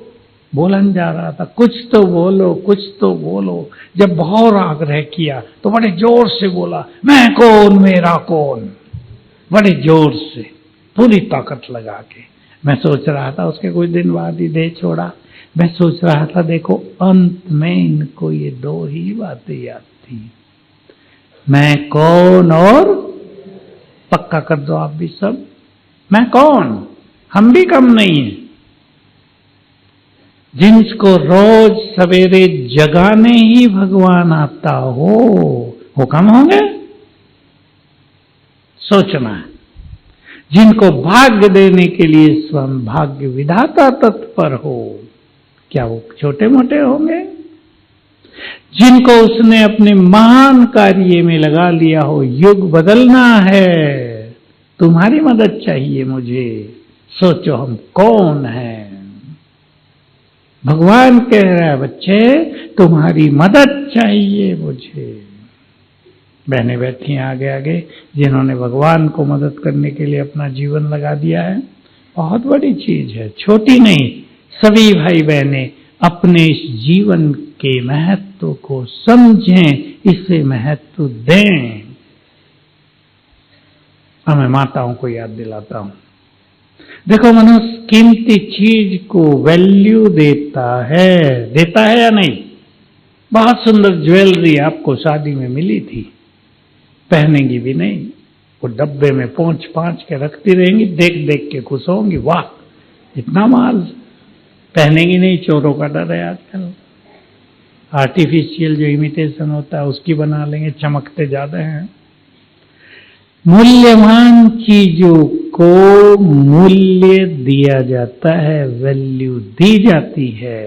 बोलन जा रहा था, कुछ तो बोलो, कुछ तो बोलो। जब बहुत आग्रह किया तो बड़े जोर से बोला, मैं कौन, मेरा कौन। बड़े जोर से, पूरी ताकत लगा के। मैं सोच रहा था, उसके कुछ दिन बाद ही देह छोड़ा। मैं सोच रहा था, देखो अंत में इनको ये 2 ही बातें याद थी, मैं कौन और पक्का कर दो आप भी सब, मैं कौन। हम भी कम नहीं है। जिनको रोज सवेरे जगाने ही भगवान आता हो, वो कम होंगे? सोचना है। जिनको भाग्य देने के लिए स्वयं भाग्य विधाता तत्पर हो, क्या वो छोटे मोटे होंगे? जिनको उसने अपने महान कार्य में लगा लिया हो, युग बदलना है, तुम्हारी मदद चाहिए मुझे, सोचो हम कौन हैं। भगवान कह रहा है बच्चे तुम्हारी मदद चाहिए मुझे। बहनें बैठी हैं आगे आगे, जिन्होंने भगवान को मदद करने के लिए अपना जीवन लगा दिया है। बहुत बड़ी चीज है, छोटी नहीं। सभी भाई बहनें अपने इस जीवन के महत्व को समझें, इसे महत्व दें। मैं माताओं को याद दिलाता हूं, देखो मनुष्य कीमती चीज को वैल्यू देता है या नहीं? बहुत सुंदर ज्वेलरी आपको शादी में मिली थी, पहनेंगी भी नहीं, वो डब्बे में पोंछ पांच के रखती रहेंगी, देख देख के खुश होंगी, वाह इतना माल। पहनेंगी नहीं, चोरों का डर है आजकल। आर्टिफिशियल जो इमिटेशन होता है उसकी बना लेंगे, चमकते ज्यादा हैं। मूल्यवान चीजों को मूल्य दिया जाता है, वैल्यू दी जाती है।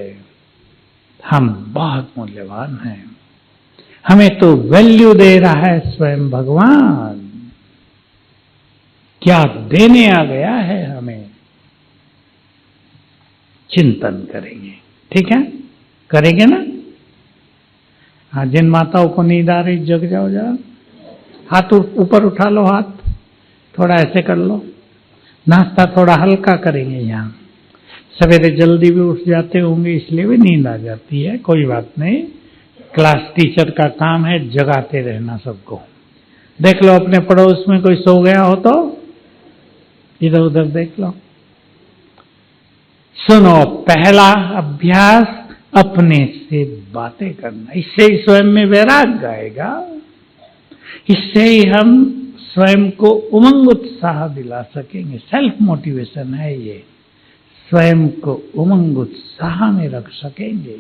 हम बहुत मूल्यवान हैं, हमें तो वैल्यू दे रहा है स्वयं भगवान। क्या देने आ गया है हमें, चिंतन करेंगे। ठीक है, करेंगे ना? हाँ, जिन माताओं को नींद आ रही जग जाओ जरा, हाथ ऊपर उठा लो, हाथ थोड़ा ऐसे कर लो। नाश्ता थोड़ा हल्का करेंगे। यहाँ सवेरे जल्दी भी उठ जाते होंगे इसलिए भी नींद आ जाती है, कोई बात नहीं। क्लास टीचर का काम है जगाते रहना सबको। देख लो अपने पड़ोस में कोई सो गया हो तो इधर उधर देख लो। सुनो, पहला अभ्यास अपने से बातें करना, इससे ही स्वयं में वैराग आएगा, इससे ही हम स्वयं को उमंग उत्साह दिला सकेंगे। सेल्फ मोटिवेशन है ये, स्वयं को उमंग उत्साह में रख सकेंगे।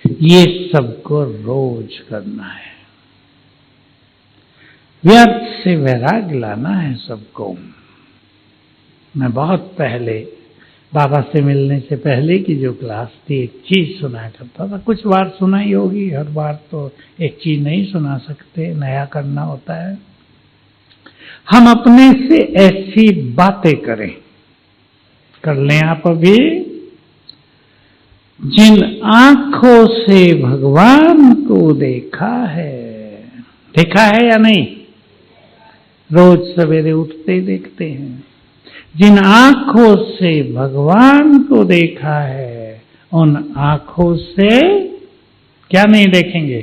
ये सबको रोज करना है, व्यर्थ से वैराग लाना है सबको। मैं बहुत पहले बाबा से मिलने से पहले की जो क्लास थी, एक चीज सुनाया करता था। कुछ बार सुनाई होगी, हर बार तो एक चीज नहीं सुना सकते, नया करना होता है। हम अपने से ऐसी बातें करें, कर लें आप अभी। जिन आंखों से भगवान को देखा है या नहीं? रोज सवेरे उठते ही देखते हैं। जिन आंखों से भगवान को देखा है, उन आंखों से क्या नहीं देखेंगे?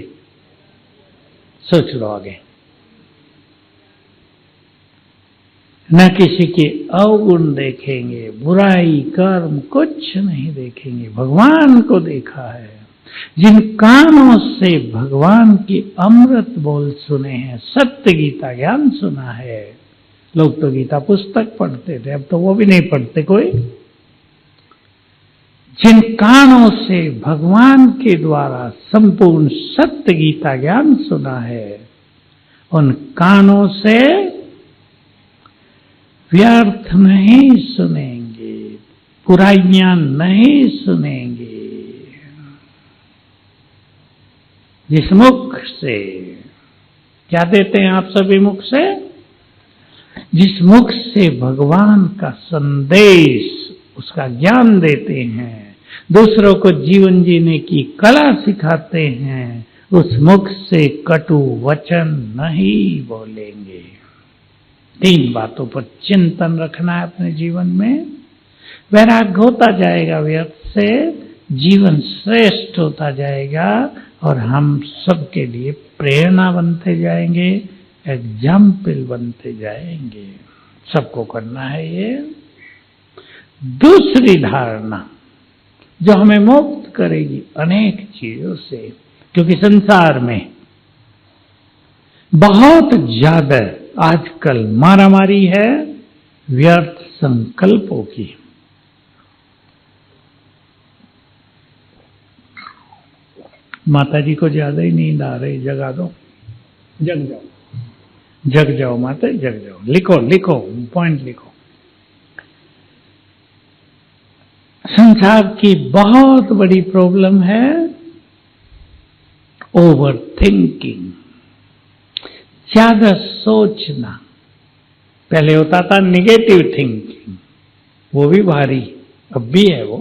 सोच लो आगे। न किसी के अवगुण देखेंगे, बुराई कर्म कुछ नहीं देखेंगे, भगवान को देखा है। जिन कानों से भगवान की अमृत बोल सुने हैं, सत्य गीता ज्ञान सुना है। लोग तो गीता पुस्तक पढ़ते थे, अब तो वो भी नहीं पढ़ते कोई। जिन कानों से भगवान के द्वारा संपूर्ण सत्य गीता ज्ञान सुना है, उन कानों से व्यर्थ नहीं सुनेंगे, बुराइयां नहीं सुनेंगे। जिस मुख से, क्या देते हैं आप सभी मुख से? जिस मुख से भगवान का संदेश, उसका ज्ञान देते हैं, दूसरों को जीवन जीने की कला सिखाते हैं, उस मुख से कटु वचन नहीं बोलेंगे। 3 बातों पर चिंतन रखना है अपने जीवन में। वैराग्य होता जाएगा, व्यर्थ से जीवन श्रेष्ठ होता जाएगा और हम सबके लिए प्रेरणा बनते जाएंगे, एग्जाम्पल बनते जाएंगे। सबको करना है ये। दूसरी धारणा जो हमें मुक्त करेगी अनेक चीजों से, क्योंकि संसार में बहुत ज्यादा आजकल मारामारी है व्यर्थ संकल्पों की। माता जी को ज्यादा ही नींद आ रही, जगा दो, जग जाओ, जग जाओ माता, जग जाओ। लिखो लिखो, पॉइंट लिखो। संसार की बहुत बड़ी प्रॉब्लम है ओवर थिंकिंग, ज्यादा सोचना। पहले होता था निगेटिव थिंकिंग, वो भी भारी, अब भी है वो।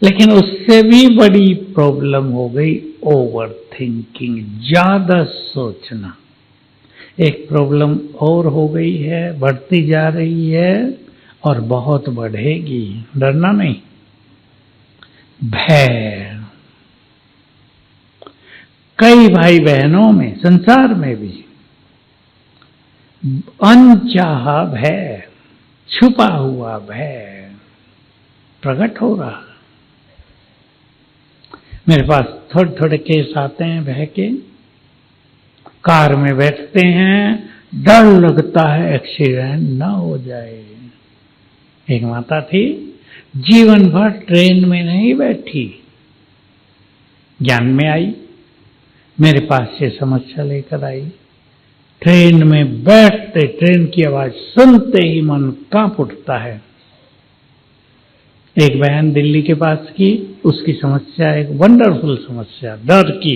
लेकिन उससे भी बड़ी प्रॉब्लम हो गई ओवर थिंकिंग, ज्यादा सोचना। एक प्रॉब्लम और हो गई है, बढ़ती जा रही है और बहुत बढ़ेगी। डरना नहीं, भय। कई भाई बहनों में, संसार में भी अनचाहा भय, छुपा हुआ भय प्रकट हो रहा। मेरे पास थोड़े थोड़े केस आते हैं भय के। कार में बैठते हैं, डर लगता है एक्सीडेंट ना हो जाए। एक माता थी, जीवन भर ट्रेन में नहीं बैठी, ज्ञान में आई, मेरे पास से समस्या लेकर आई। ट्रेन में बैठते, ट्रेन की आवाज सुनते ही मन कांप उठता है। एक बहन दिल्ली के पास की, उसकी समस्या एक वंडरफुल समस्या, डर की।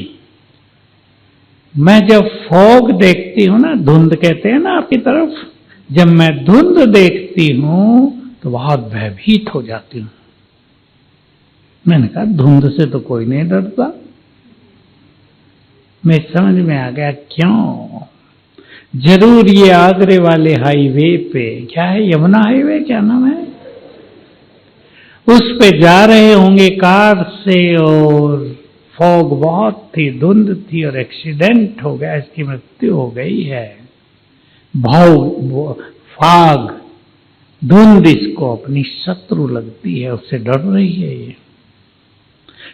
मैं जब फॉग देखती हूं ना, धुंध कहते हैं ना आपकी तरफ, जब मैं धुंध देखती हूं तो बहुत भयभीत हो जाती हूं। मैंने कहा धुंध से तो कोई नहीं डरता। मैं समझ में आ गया क्यों। जरूर ये आगरे वाले हाईवे पे, क्या है, यमुना हाईवे क्या नाम है, उस पे जा रहे होंगे कार से और फॉग बहुत थी, धुंध थी और एक्सीडेंट हो गया, इसकी मृत्यु हो गई है। फॉग, धुंध इसको अपनी शत्रु लगती है, उससे डर रही है। ये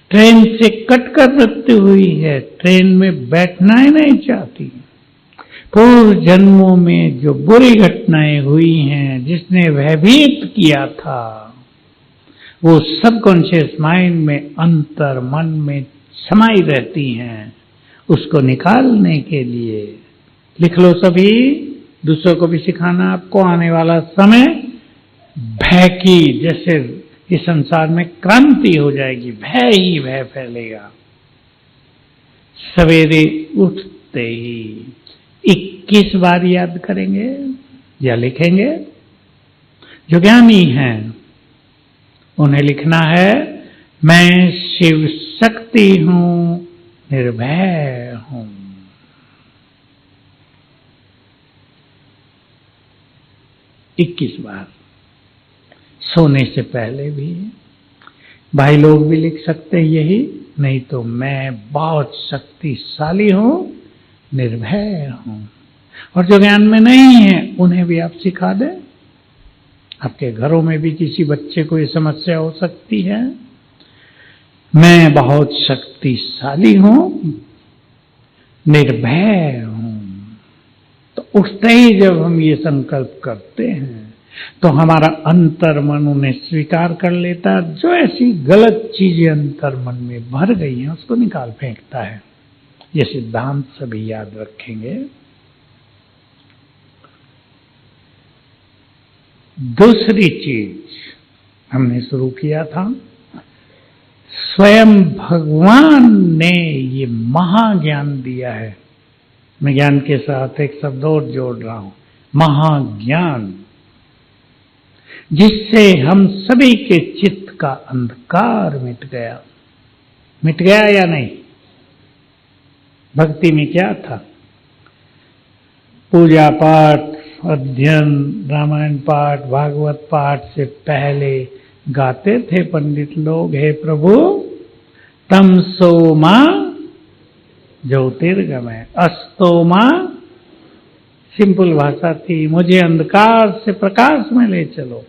ट्रेन से कटकर मृत्यु हुई है, ट्रेन में बैठना ही नहीं चाहती। पूर्व जन्मों में जो बुरी घटनाएं हुई हैं, जिसने भयभीत किया था, वो सबकॉन्शियस माइंड में, अंतर मन में समाई रहती हैं। उसको निकालने के लिए लिख लो सभी, दूसरों को भी सिखाना आपको। आने वाला समय भय की, जैसे इस संसार में क्रांति हो जाएगी, भय ही भय फैलेगा। सवेरे उठते ही 21 बार याद करेंगे या लिखेंगे। जो ज्ञानी हैं उन्हें लिखना है, मैं शिव शक्ति हूं, निर्भय हूं। इक्कीस बार सोने से पहले भी। भाई लोग भी लिख सकते हैं यही, नहीं तो मैं बहुत शक्तिशाली हूं, निर्भय हूं। और जो ज्ञान में नहीं है उन्हें भी आप सिखा दें। आपके घरों में भी किसी बच्चे को ये समस्या हो सकती है, मैं बहुत शक्तिशाली हूं, निर्भय हूं। तो उठते ही जब हम ये संकल्प करते हैं तो हमारा अंतर मन उन्हें स्वीकार कर लेता है। जो ऐसी गलत चीजें अंतर मन में भर गई हैं उसको निकाल फेंकता है। ये सिद्धांत सभी याद रखेंगे। दूसरी चीज हमने शुरू किया था, स्वयं भगवान ने ये महाज्ञान दिया है। मैं ज्ञान के साथ एक शब्द और जोड़ रहा हूं, महाज्ञान, जिससे हम सभी के चित्त का अंधकार मिट गया। मिट गया या नहीं? भक्ति में क्या था? पूजा पाठ, अध्ययन, रामायण पाठ, भागवत पाठ से पहले गाते थे पंडित लोग, हे प्रभु तमसो मां ज्योतिर्गमय, अस्तो मां, सिंपल भाषा थी, मुझे अंधकार से प्रकाश में ले चलो,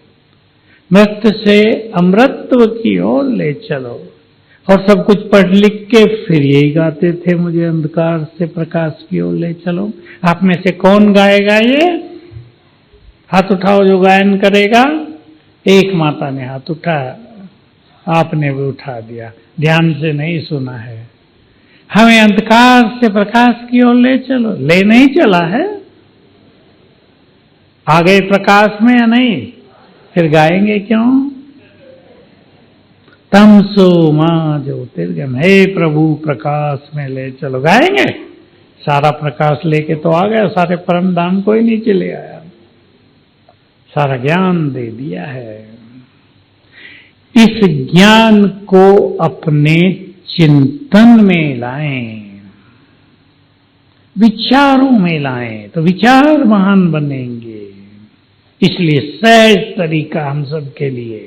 मृत्यु से अमृतत्व की ओर ले चलो। और सब कुछ पढ़ लिख के फिर यही गाते थे, मुझे अंधकार से प्रकाश की ओर ले चलो। आप में से कौन गाएगा ये? हाथ उठाओ जो गायन करेगा। एक माता ने हाथ उठाया, आपने भी उठा दिया, ध्यान से नहीं सुना है। हमें अंधकार से प्रकाश की ओर ले चलो, ले नहीं चला है, आ गए प्रकाश में या नहीं? फिर गाएंगे क्यों? तमसो मां ज्योतिर्गम, हे प्रभु प्रकाश में ले चलो। गाएंगे, सारा प्रकाश लेके तो आ गया, सारे परम धाम कोई नीचे ले आया, सारा ज्ञान दे दिया है। इस ज्ञान को अपने चिंतन में लाएं, विचारों में लाएं, तो विचार महान बनेंगे। इसलिए सहज तरीका हम सब के लिए,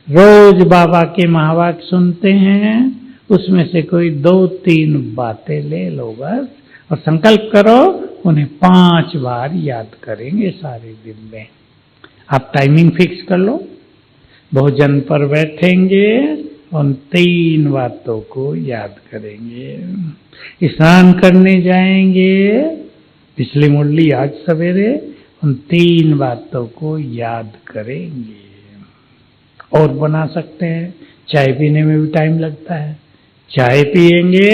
रोज बाबा के महावाक्य सुनते हैं, उसमें से कोई 2-3 बातें ले लो बस, और संकल्प करो उन्हें 5 बार याद करेंगे सारे दिन में। आप टाइमिंग फिक्स कर लो, भोजन पर बैठेंगे, उन 3 बातों को याद करेंगे। स्नान करने जाएंगे, पिछली मुरली आज सवेरे, उन 3 बातों को याद करेंगे। और बना सकते हैं, चाय पीने में भी टाइम लगता है, चाय पिएंगे,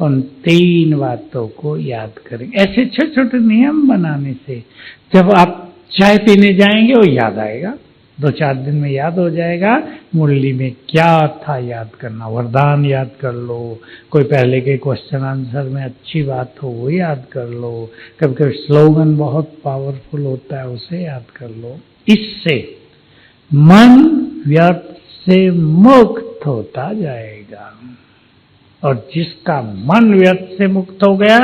उन 3 बातों को याद करेंगे। ऐसे छोटे छोटे नियम बनाने से जब आप चाय पीने जाएंगे वो याद आएगा, 2-4 दिन में याद हो जाएगा। मुरली में क्या था याद करना, वरदान याद कर लो, कोई पहले के क्वेश्चन आंसर में अच्छी बात हो वो याद कर लो, कभी कभी स्लोगन बहुत पावरफुल होता है उसे याद कर लो। इससे मन व्यर्थ से मुक्त होता जाएगा, और जिसका मन व्यर्थ से मुक्त हो गया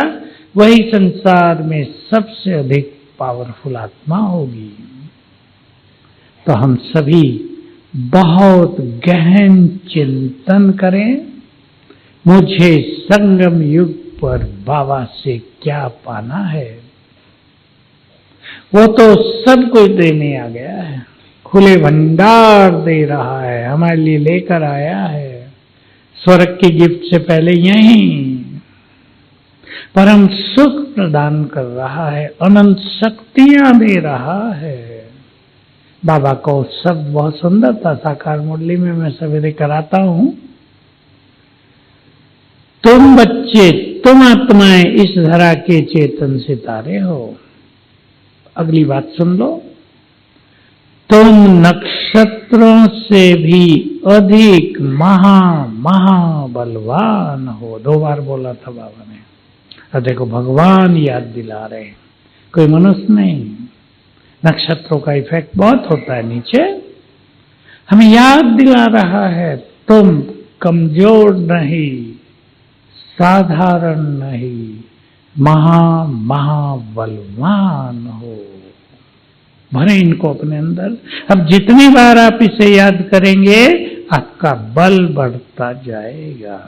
वही संसार में सबसे अधिक पावरफुल आत्मा होगी। तो हम सभी बहुत गहन चिंतन करें, मुझे संगम युग पर बाबा से क्या पाना है। वो तो सब कुछ देने आ गया है, खुले भंडार दे रहा है, हमारे लिए लेकर आया है, स्वर्ग की गिफ्ट से पहले यहीं परम सुख प्रदान कर रहा है, अनंत शक्तियां दे रहा है। बाबा को सब बहुत सुंदर था, साकार मुरली में मैं सवेरे कराता हूं। तुम बच्चे, तुम आत्माएं इस धरा के चेतन सितारे हो। अगली बात सुन लो, तुम नक्षत्रों से भी अधिक महाबलवान हो। 2 बार बोला था बाबा ने। अब देखो भगवान याद दिला रहे, कोई मनुष्य नहीं। नक्षत्रों का इफेक्ट बहुत होता है नीचे, हमें याद दिला रहा है तुम कमजोर नहीं, साधारण नहीं, महाबलवान हो। भरे इनको अपने अंदर। अब जितनी बार आप इसे याद करेंगे आपका बल बढ़ता जाएगा,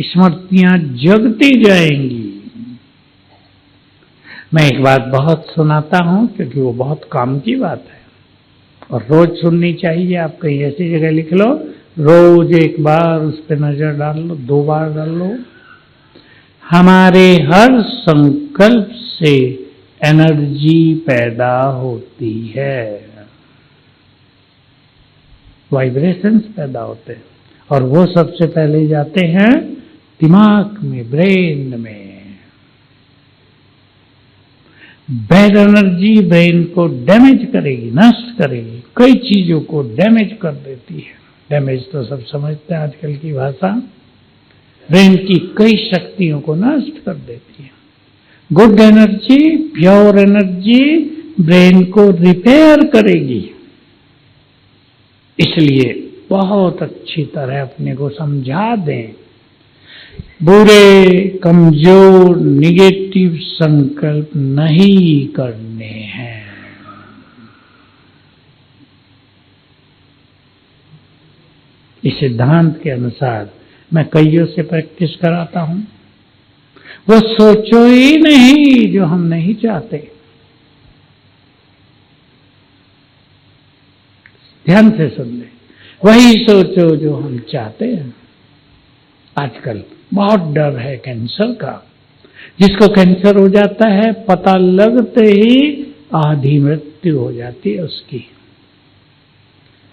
स्मृतियां जगती जाएंगी। मैं एक बात बहुत सुनाता हूं क्योंकि वो बहुत काम की बात है और रोज सुननी चाहिए। आप कहीं ऐसी जगह लिख लो, रोज एक बार उस पर नजर डाल लो, 2 बार डाल लो। हमारे हर संकल्प से एनर्जी पैदा होती है, वाइब्रेशंस पैदा होते हैं, और वो सबसे पहले जाते हैं दिमाग में, ब्रेन में। बैड एनर्जी ब्रेन को डैमेज करेगी, नष्ट करेगी, कई चीजों को डैमेज कर देती है। डैमेज तो सब समझते हैं आजकल की भाषा। ब्रेन की कई शक्तियों को नष्ट कर देती है। Good energy, pure energy brain को रिपेयर करेगी। इसलिए बहुत अच्छी तरह अपने को समझा दें, बुरे, कमजोर, निगेटिव संकल्प नहीं करने हैं। इस सिद्धांत के अनुसार मैं कईयों से प्रैक्टिस कराता हूं। वो सोचो ही नहीं जो हम नहीं चाहते। ध्यान से सुन ले, वही सोचो जो हम चाहते हैं। आजकल बहुत डर है कैंसर का। जिसको कैंसर हो जाता है पता लगते ही आधी मृत्यु हो जाती है उसकी।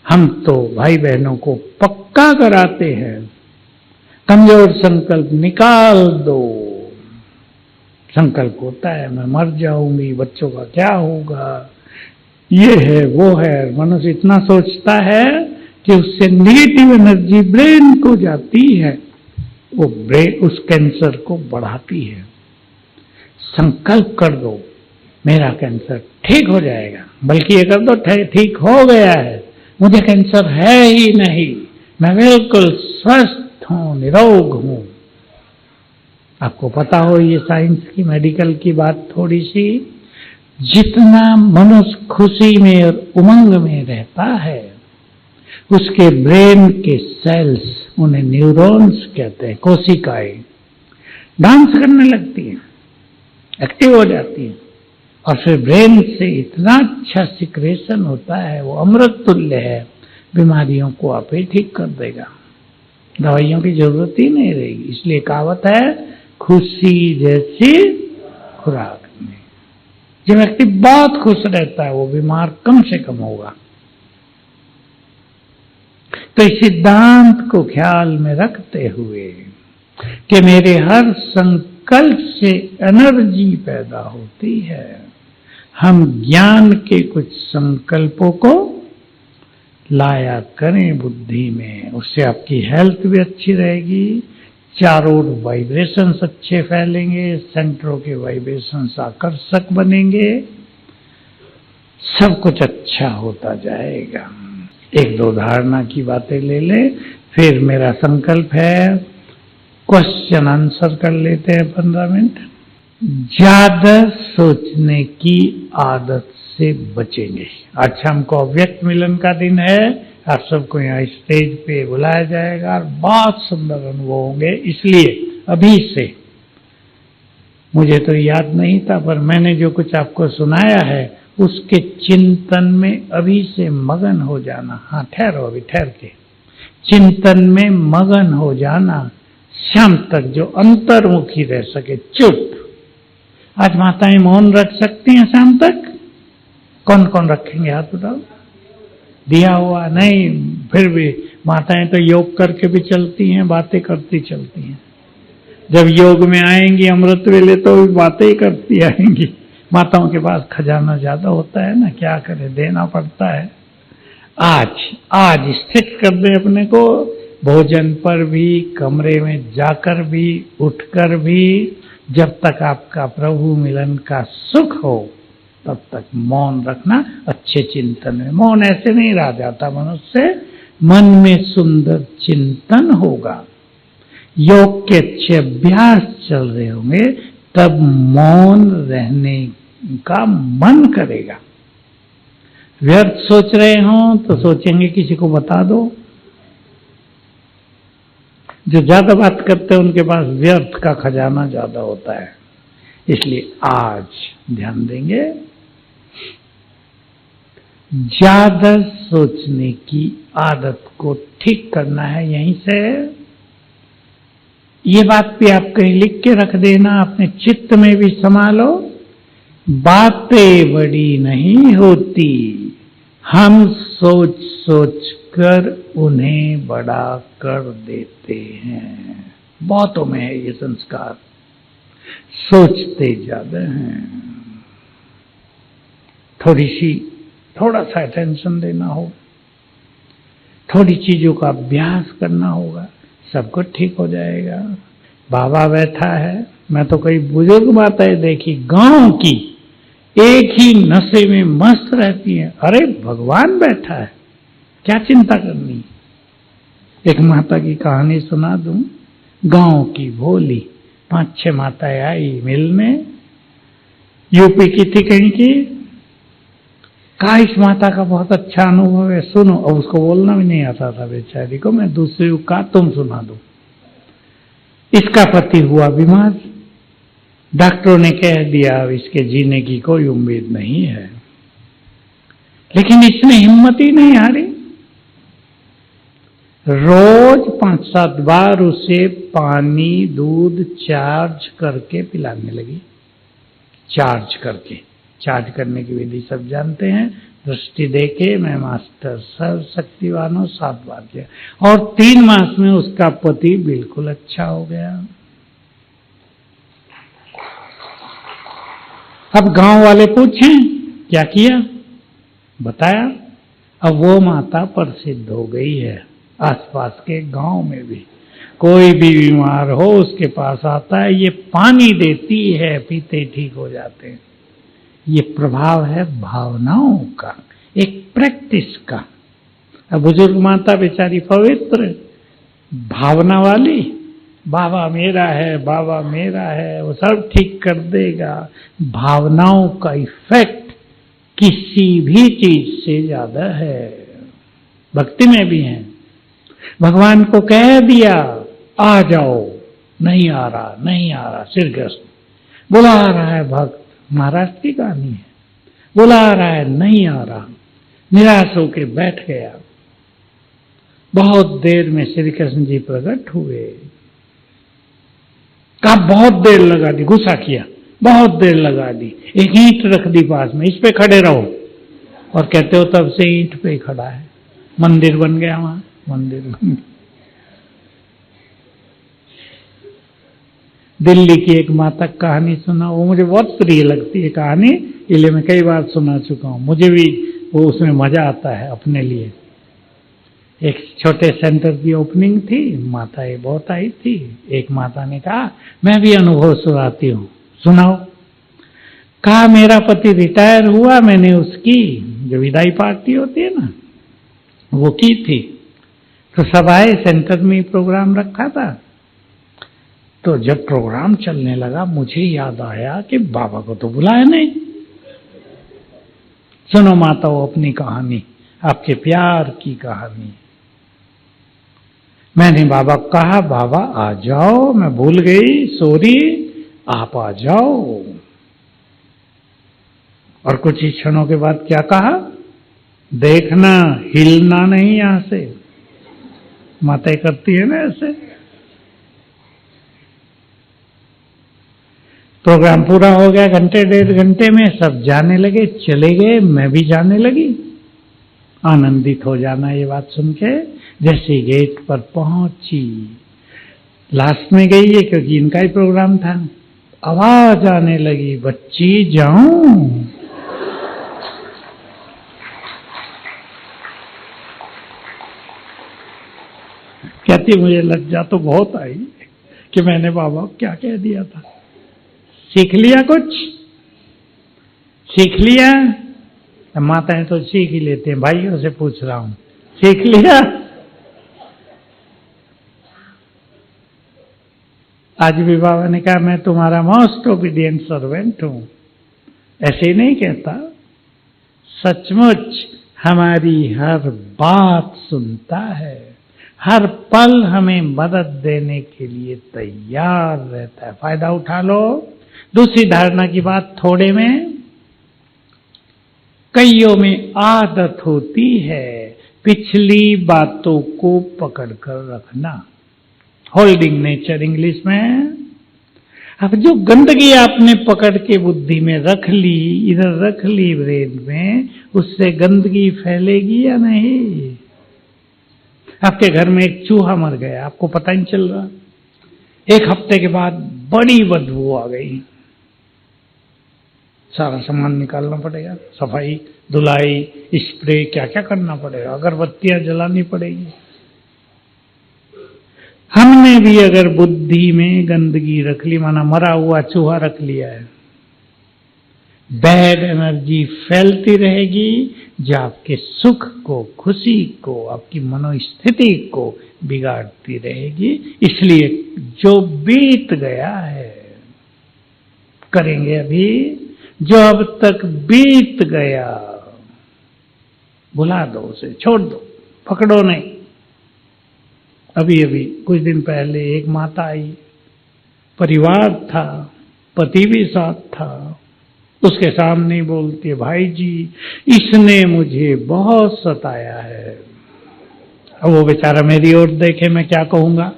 हम तो भाई बहनों को पक्का कराते हैं, कमजोर संकल्प निकाल दो। संकल्प होता है मैं मर जाऊंगी, बच्चों का क्या होगा, ये है वो है। मनुष्य इतना सोचता है कि उससे नेगेटिव एनर्जी ब्रेन को जाती है, वो ब्रेन उस कैंसर को बढ़ाती है। संकल्प कर दो मेरा कैंसर ठीक हो जाएगा, बल्कि ये कर दो ठीक हो गया है, मुझे कैंसर है ही नहीं, मैं बिल्कुल स्वस्थ हूं, निरोग हूं। आपको पता हो ये साइंस की, मेडिकल की बात थोड़ी सी, जितना मनुष्य खुशी में और उमंग में रहता है, उसके ब्रेन के सेल्स, उन्हें न्यूरॉन्स कहते हैं, कोशिकाएं डांस करने लगती हैं, एक्टिव हो जाती हैं, और फिर ब्रेन से इतना अच्छा सिक्रेशन होता है, वो अमृत तुल्य है, बीमारियों को आप ही ठीक कर देगा, दवाइयों की जरूरत ही नहीं रहेगी। इसलिए कहावत है, खुशी जैसी खुराक नहीं। जो व्यक्ति बहुत खुश रहता है वो बीमार कम से कम होगा। तो इस सिद्धांत को ख्याल में रखते हुए कि मेरे हर संकल्प से एनर्जी पैदा होती है, हम ज्ञान के कुछ संकल्पों को लाया करें बुद्धि में, उससे आपकी हेल्थ भी अच्छी रहेगी, चारों ओर वाइब्रेशंस अच्छे फैलेंगे, सेंटरों के वाइब्रेशंस आकर्षक बनेंगे, सब कुछ अच्छा होता जाएगा। एक दो धारणा की बातें ले ले, फिर मेरा संकल्प है क्वेश्चन आंसर कर लेते हैं 15 मिनट। ज्यादा सोचने की आदत से बचेंगे। आज शाम को अव्यक्त मिलन का दिन है, आप सबको यहाँ स्टेज पे बुलाया जाएगा और बहुत सुंदर अनुभव होंगे। इसलिए अभी से, मुझे तो याद नहीं था, पर मैंने जो कुछ आपको सुनाया है उसके चिंतन में अभी से मगन हो जाना। हाँ, ठहरो, अभी ठहर के चिंतन में मगन हो जाना, शाम तक जो अंतर्मुखी रह सके, चुप। आज माताएं मौन रख सकती हैं शाम तक? कौन कौन रखेंगे, हाथ उठाओ। दिया हुआ नहीं, फिर भी माताएं तो योग करके भी चलती हैं, बातें करती चलती हैं। जब योग में आएंगी अमृत वेले तो भी बातें ही करती आएंगी। माताओं के पास खजाना ज्यादा होता है ना, क्या करे, देना पड़ता है। आज स्थित कर दे अपने को, भोजन पर भी, कमरे में जाकर भी, उठकर भी, जब तक आपका प्रभु मिलन का सुख हो तब तक मौन रखना। अच्छे चिंतन में मौन ऐसे नहीं रह जाता मनुष्य से, मन में सुंदर चिंतन होगा, योग के अच्छे अभ्यास चल रहे होंगे, तब मौन रहने का मन करेगा। व्यर्थ सोच रहे हो तो सोचेंगे किसी को बता दो। जो ज्यादा बात करते हैं उनके पास व्यर्थ का खजाना ज्यादा होता है। इसलिए आज ध्यान देंगे, ज्यादा सोचने की आदत को ठीक करना है। यहीं से ये बात भी आप कहीं लिख के रख देना, अपने चित्त में भी संभालो। बातें बड़ी नहीं होती, हम सोच सोच कर उन्हें बड़ा कर देते हैं। बहुतों में है ये संस्कार, सोचते ज्यादा हैं। थोड़ा सा अटेंशन देना हो, थोड़ी चीजों का अभ्यास करना होगा, सब कुछ ठीक हो जाएगा। बाबा बैठा है, मैं तो कई बुजुर्ग माताएं देखी गांव की, एक ही नशे में मस्त रहती हैं। अरे भगवान बैठा है, क्या चिंता करनी। एक माता की कहानी सुना दूं, गांव की भोली 5-6 माताएं आई मिलने, यूपी की थी कहीं की। कहा इस माता का बहुत अच्छा अनुभव है, सुनो। अब उसको बोलना भी नहीं आता था बेचारी को, मैं दूसरी का तुम सुना दो। इसका पति हुआ बीमार, डॉक्टरों ने कह दिया अब इसके जीने की कोई उम्मीद नहीं है, लेकिन इसने हिम्मत ही नहीं हारी। रोज 5-7 बार उसे पानी दूध चार्ज करके पिलाने लगी। चार्ज करके, चार्ज करने की विधि सब जानते हैं, दृष्टि देके मैं मास्टर सर्वशक्तिवान हूं 7 बार किया, और 3 मास में उसका पति बिल्कुल अच्छा हो गया। अब गांव वाले पूछें क्या किया, बताया। अब वो माता प्रसिद्ध हो गई है, आसपास के गांव में भी कोई भी बीमार हो उसके पास आता है, ये पानी देती है, पीते ठीक हो जाते हैं। ये प्रभाव है भावनाओं का, एक प्रैक्टिस का। अब बुजुर्ग माता बेचारी पवित्र, भावना वाली, बाबा मेरा है, बाबा मेरा है, वो सब ठीक कर देगा। भावनाओं का इफेक्ट किसी भी चीज से ज्यादा है, भक्ति में भी है। भगवान को कह दिया आ जाओ, नहीं आ रहा, नहीं आ रहा, सिरग्रस्त बुला रहा है भक्त, महाराष्ट्र की कहानी है, बुला रहा है, नहीं आ रहा, निराश होकर बैठ गया। बहुत देर में श्री कृष्ण जी प्रकट हुए, कहा बहुत देर लगा दी, गुस्सा किया, बहुत देर लगा दी, एक ईंट रख दी पास में, इस पे खड़े रहो, और कहते हो तब से ईंट पे खड़ा है, मंदिर बन गया, वहां मंदिर बन गया। दिल्ली की एक माता कहानी सुना, वो मुझे बहुत प्रिय लगती है कहानी, इसलिए मैं कई बार सुना चुका हूं, मुझे भी वो उसमें मजा आता है अपने लिए। एक छोटे सेंटर की ओपनिंग थी, माताएं बहुत आई थी। एक माता ने कहा मैं भी अनुभव सुनाती हूँ, सुनाओ। कहा मेरा पति रिटायर हुआ, मैंने उसकी जो विदाई पार्टी होती है ना, वो की थी। तो सब आए, सेंटर में प्रोग्राम रखा था। तो जब प्रोग्राम चलने लगा, मुझे याद आया कि बाबा को तो बुलाया नहीं। सुनो माताओं अपनी कहानी, आपके प्यार की कहानी। मैंने बाबा को कहा बाबा आ जाओ, मैं भूल गई, सॉरी, आप आ जाओ। और कुछ ही क्षणों के बाद क्या कहा, देखना हिलना नहीं यहां से। माताएं करती है ना ऐसे। प्रोग्राम पूरा हो गया, घंटे डेढ़ घंटे में सब जाने लगे, चले गए, मैं भी जाने लगी। आनंदित हो जाना ये बात सुन के। जैसे गेट पर पहुंची, लास्ट में गई है क्योंकि इनका ही प्रोग्राम था, आवाज आने लगी, बच्ची जाऊं। कहती मुझे लज्जा तो बहुत आई कि मैंने बाबा को क्या कह दिया था। सीख लिया, कुछ सीख लिया? माताएं तो सीख ही लेते हैं, भाइयों से पूछ रहा हूं, सीख लिया? आज भी बाबा ने कहा मैं तुम्हारा मोस्ट ओबीडियंट सर्वेंट हूं। ऐसे ही नहीं कहता, सचमुच हमारी हर बात सुनता है, हर पल हमें मदद देने के लिए तैयार रहता है। फायदा उठा लो। दूसरी धारणा की बात, थोड़े में कईयों में आदत होती है पिछली बातों को पकड़ कर रखना, होल्डिंग नेचर इंग्लिश में। अब जो गंदगी आपने पकड़ के बुद्धि में रख ली, इधर रख ली ब्रेन में, उससे गंदगी फैलेगी या नहीं? आपके घर में एक चूहा मर गया, आपको पता ही नहीं चल रहा, एक हफ्ते के बाद बड़ी बदबू आ गई, सारा सामान निकालना पड़ेगा, सफाई, धुलाई, स्प्रे, क्या क्या करना पड़ेगा, अगरबत्तियां जलानी पड़ेगी। हमने भी अगर बुद्धि में गंदगी रख ली, माना मरा हुआ चूहा रख लिया है, बैड एनर्जी फैलती रहेगी जो आपके सुख को, खुशी को, आपकी मनोस्थिति को बिगाड़ती रहेगी। इसलिए जो बीत गया है करेंगे अभी, जो अब तक बीत गया भुला दो, उसे छोड़ दो, पकड़ो नहीं। अभी अभी कुछ दिन पहले एक माता आई, परिवार था, पति भी साथ था, उसके सामने बोलती है भाई जी इसने मुझे बहुत सताया है। अब वो बेचारा मेरी ओर देखे, मैं क्या कहूंगा।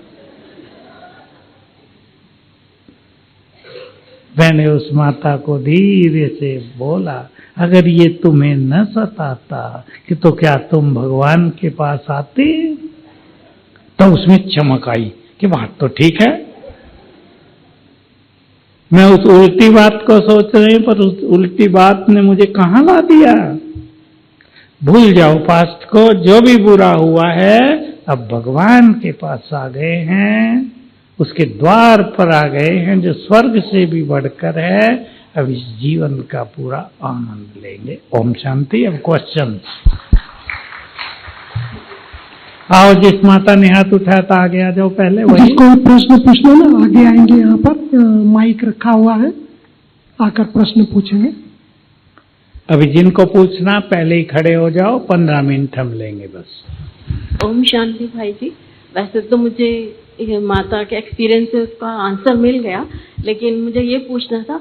मैंने उस माता को धीरे से बोला, अगर ये तुम्हें न सताता कि तो क्या तुम भगवान के पास आते? तो उसमें चमक आई कि बात तो ठीक है। मैं उस उल्टी बात को सोच रही हूं, पर उस उल्टी बात ने मुझे कहां ला दिया। भूल जाओ पास्ट को, जो भी बुरा हुआ है, अब भगवान के पास आ गए हैं, उसके द्वार पर आ गए हैं जो स्वर्ग से भी बढ़कर है। अब इस जीवन का पूरा आनंद लेंगे। ओम शांति। अब क्वेश्चन। आओ, जिस माता ने हाथ उठाया था आगे आ जाओ पहले। वही जिसको प्रश्न पूछना ना आगे आएंगे, यहाँ पर माइक रखा हुआ है, आकर प्रश्न पूछेंगे। अभी जिनको पूछना पहले ही खड़े हो जाओ, 15 मिनट हम लेंगे बस। ओम शांति भाई जी। वैसे तो मुझे ये माता के एक्सपीरियंस से उसका आंसर मिल गया, लेकिन मुझे ये पूछना था,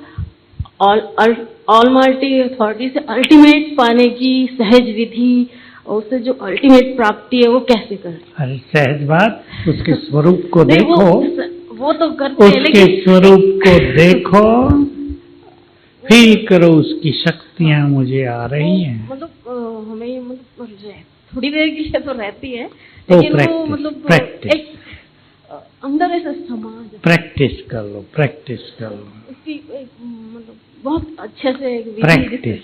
ऑलमाइटी अथॉरिटी से अल्टीमेट पाने की सहज विधि और उससे जो अल्टीमेट प्राप्ति है वो कैसे करें? अरे सहज बात, उसके स्वरूप को नहीं, देखो। वो तो करते हैं, उसके लेकिन स्वरूप को देखो, फील करो उसकी शक्तियां मुझे आ रही हैं। मतलब हमें मतलब थोड़ी देर के लिए तो रहती है, तो लेकिन वो मतलब एक अंदर ऐसा समाज प्रैक्टिस कर लो, प्रैक्टिस कर लो, उसकी एक मतलब बहुत अच्छे से एक प्रैक्टिस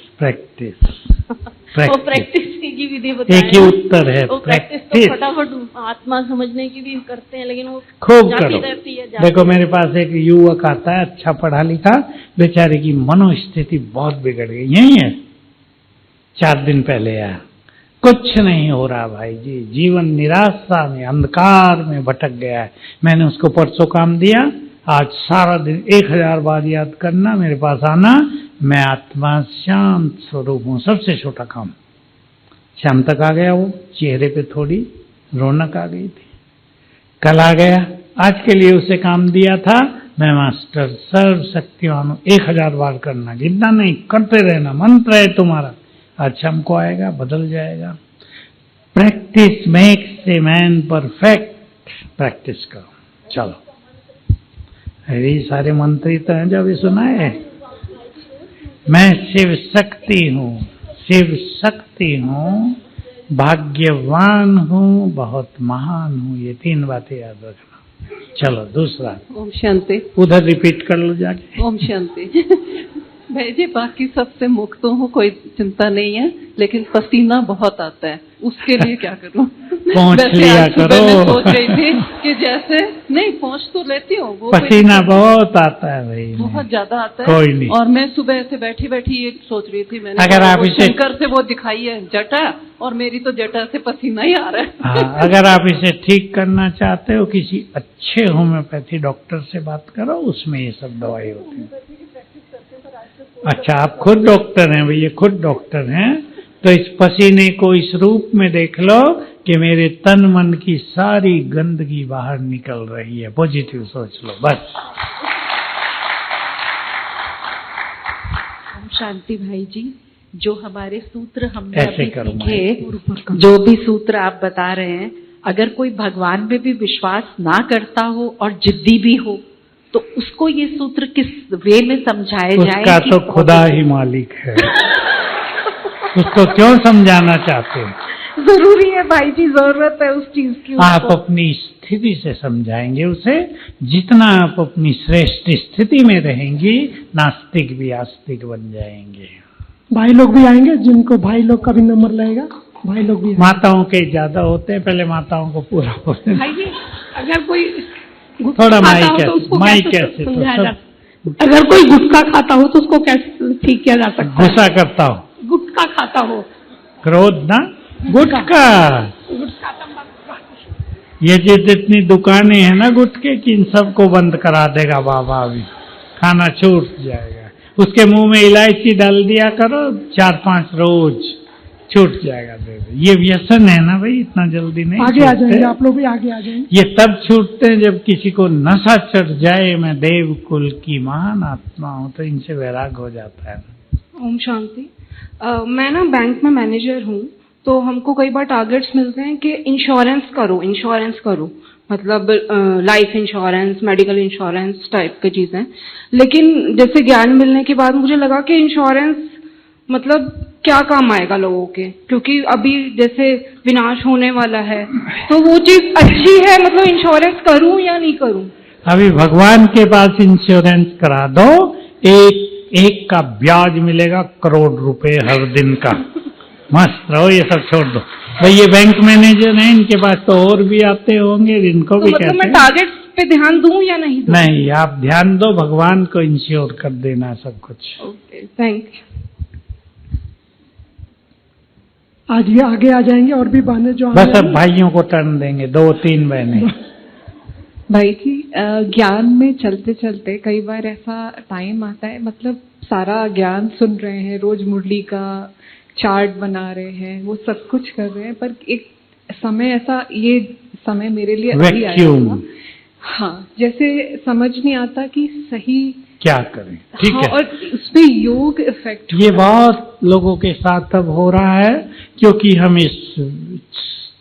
वो प्रैक्टिस की विधि बताएं। एक ही उत्तर है, वो प्रैक्टिस तो फटाफट आत्मा समझने की भी करते हैं, लेकिन वो खूब करो। रहती है, देखो मेरे पास एक युवक आता है, अच्छा पढ़ा लिखा, बेचारे की मनोस्थिति बहुत बिगड़ गई। यही है, 4 दिन पहले आया, कुछ नहीं हो रहा भाई जी, जीवन निराशा में अंधकार में भटक गया है। मैंने उसको परसों काम दिया, आज सारा दिन 1000 बार याद करना, मेरे पास आना, मैं आत्मा शांत स्वरूप हूं, सबसे छोटा काम। शाम तक आ गया, वो चेहरे पे थोड़ी रौनक आ गई थी। कल आ गया, आज के लिए उसे काम दिया था, मैं मास्टर सर्व शक्तिवान हूं, 1000 बार करना, गिनना नहीं, करते रहना, मंत्र है तुम्हारा। आज शाम को आएगा, बदल जाएगा। Practice makes a man perfect. Practice करो, चलो। अरे सारे मंत्र ही तो हैं जो अभी सुनाए। मैं शिव शक्ति हूँ, शिव शक्ति हूँ, भाग्यवान हूँ, बहुत महान हूँ, ये 3 बातें याद रखना। चलो दूसरा। ओम शांति। उधर रिपीट कर लो जाके। ओम शांति। भाई जी बाकी सबसे मुक्त हूँ, कोई चिंता नहीं है, लेकिन पसीना बहुत आता है, उसके लिए क्या करूँ? पहुँच लिया करो। मैं सोच रही थी कि जैसे नहीं पहुँच तो लेती हूँ, वो पसीना बहुत आता है भाई, बहुत ज्यादा आता है। कोई नहीं। और मैं सुबह से बैठी बैठी ये सोच रही थी, मैंने अगर आप इसे शंकर से वो दिखाई है जटा, और मेरी तो जटा से पसीना ही आ रहा है। हाँ, अगर आप इसे ठीक करना चाहते हो, किसी अच्छे होम्योपैथी डॉक्टर से बात करो, उसमें ये सब दवाई होती है। अच्छा, आप खुद डॉक्टर हैं भैया, खुद डॉक्टर हैं, तो इस पसीने को इस रूप में देख लो कि मेरे तन मन की सारी गंदगी बाहर निकल रही है। पॉजिटिव सोच लो बस। शांति भाई जी, जो हमारे सूत्र हमने ऐसे अभी करो, सीखे, जो भी सूत्र आप बता रहे हैं, अगर कोई भगवान में भी विश्वास ना करता हो और जिद्दी भी हो, तो उसको ये सूत्र किस वे में समझाए जाए? उसका तो खुदा ही मालिक है। उसको क्यों समझाना चाहते हैं? जरूरी है भाई जी, जरूरत है उस चीज की। आप अपनी स्थिति से समझाएंगे उसे। जितना आप अपनी श्रेष्ठ स्थिति में रहेंगी, नास्तिक भी आस्तिक बन जाएंगे। भाई लोग भी आएंगे, जिनको भाई लोग का भी नंबर लगेगा, भाई लोग भी। माताओं के ज्यादा होते हैं, पहले माताओं को पूरा होते हैं। भाई जी अगर कोई थोड़ा माइक कैसे अगर कोई गुटखा खाता हो तो उसको कैसे ठीक किया जा सकता है? गुस्सा करता हो, गुटखा खाता हो, क्रोध ना, गुटखा। ये जितनी दुकानें हैं ना गुटखे की, इन सबको बंद करा देगा बाबा, अभी खाना छूट जाएगा। उसके मुंह में इलायची डाल दिया करो 4-5 रोज, छूट जाएगा। ये व्यसन है ना भाई, इतना जल्दी नहीं आगे आ जाएंगे आप लोग भी, आगे आ जाएंगे। ये तब छूटते हैं जब किसी को नशा चढ़ जाए, मैं देव कुल की महान आत्मा हूँ, तो इनसे वैराग हो जाता है। ओम शांति। मैं ना बैंक में मैनेजर हूँ, तो हमको कई बार टारगेट्स मिलते हैं कि इंश्योरेंस करो, मतलब life insurance, medical insurance type की चीजें। लेकिन जैसे ज्ञान मिलने के बाद मुझे लगा कि इंश्योरेंस मतलब क्या काम आएगा लोगों के, क्योंकि अभी जैसे विनाश होने वाला है, तो वो चीज अच्छी है, मतलब इंश्योरेंस करूं या नहीं करूं? अभी भगवान के पास इंश्योरेंस करा दो, एक का ब्याज मिलेगा करोड़ रुपए हर दिन का। मस्त रहो, ये सब छोड़ दो भाई। ये बैंक मैनेजर हैं, इनके पास तो और भी आते होंगे, इनको तो भी मतलब कहते मैं हैं। टारगेट्स पे ध्यान दूं या नहीं दूं? नहीं, आप ध्यान दो, भगवान को इंश्योर कर देना सब कुछ। Okay, thank you. आज ये आगे आ जाएंगे और भी बहनें जो बस अब भाइयों को टर्न देंगे, 2-3 बहनें। भाई जी, ज्ञान में चलते चलते कई बार ऐसा टाइम आता है, मतलब सारा ज्ञान सुन रहे हैं, रोज मुरली का चार्ट बना रहे हैं, वो सब कुछ कर रहे हैं, पर एक समय ऐसा, ये समय मेरे लिए अभी आया था, हाँ, जैसे समझ नहीं आता कि सही क्या करें। ठीक हाँ, है, और उसपे योग इफेक्ट ये बहुत लोगों के साथ अब हो रहा है, क्योंकि हम इस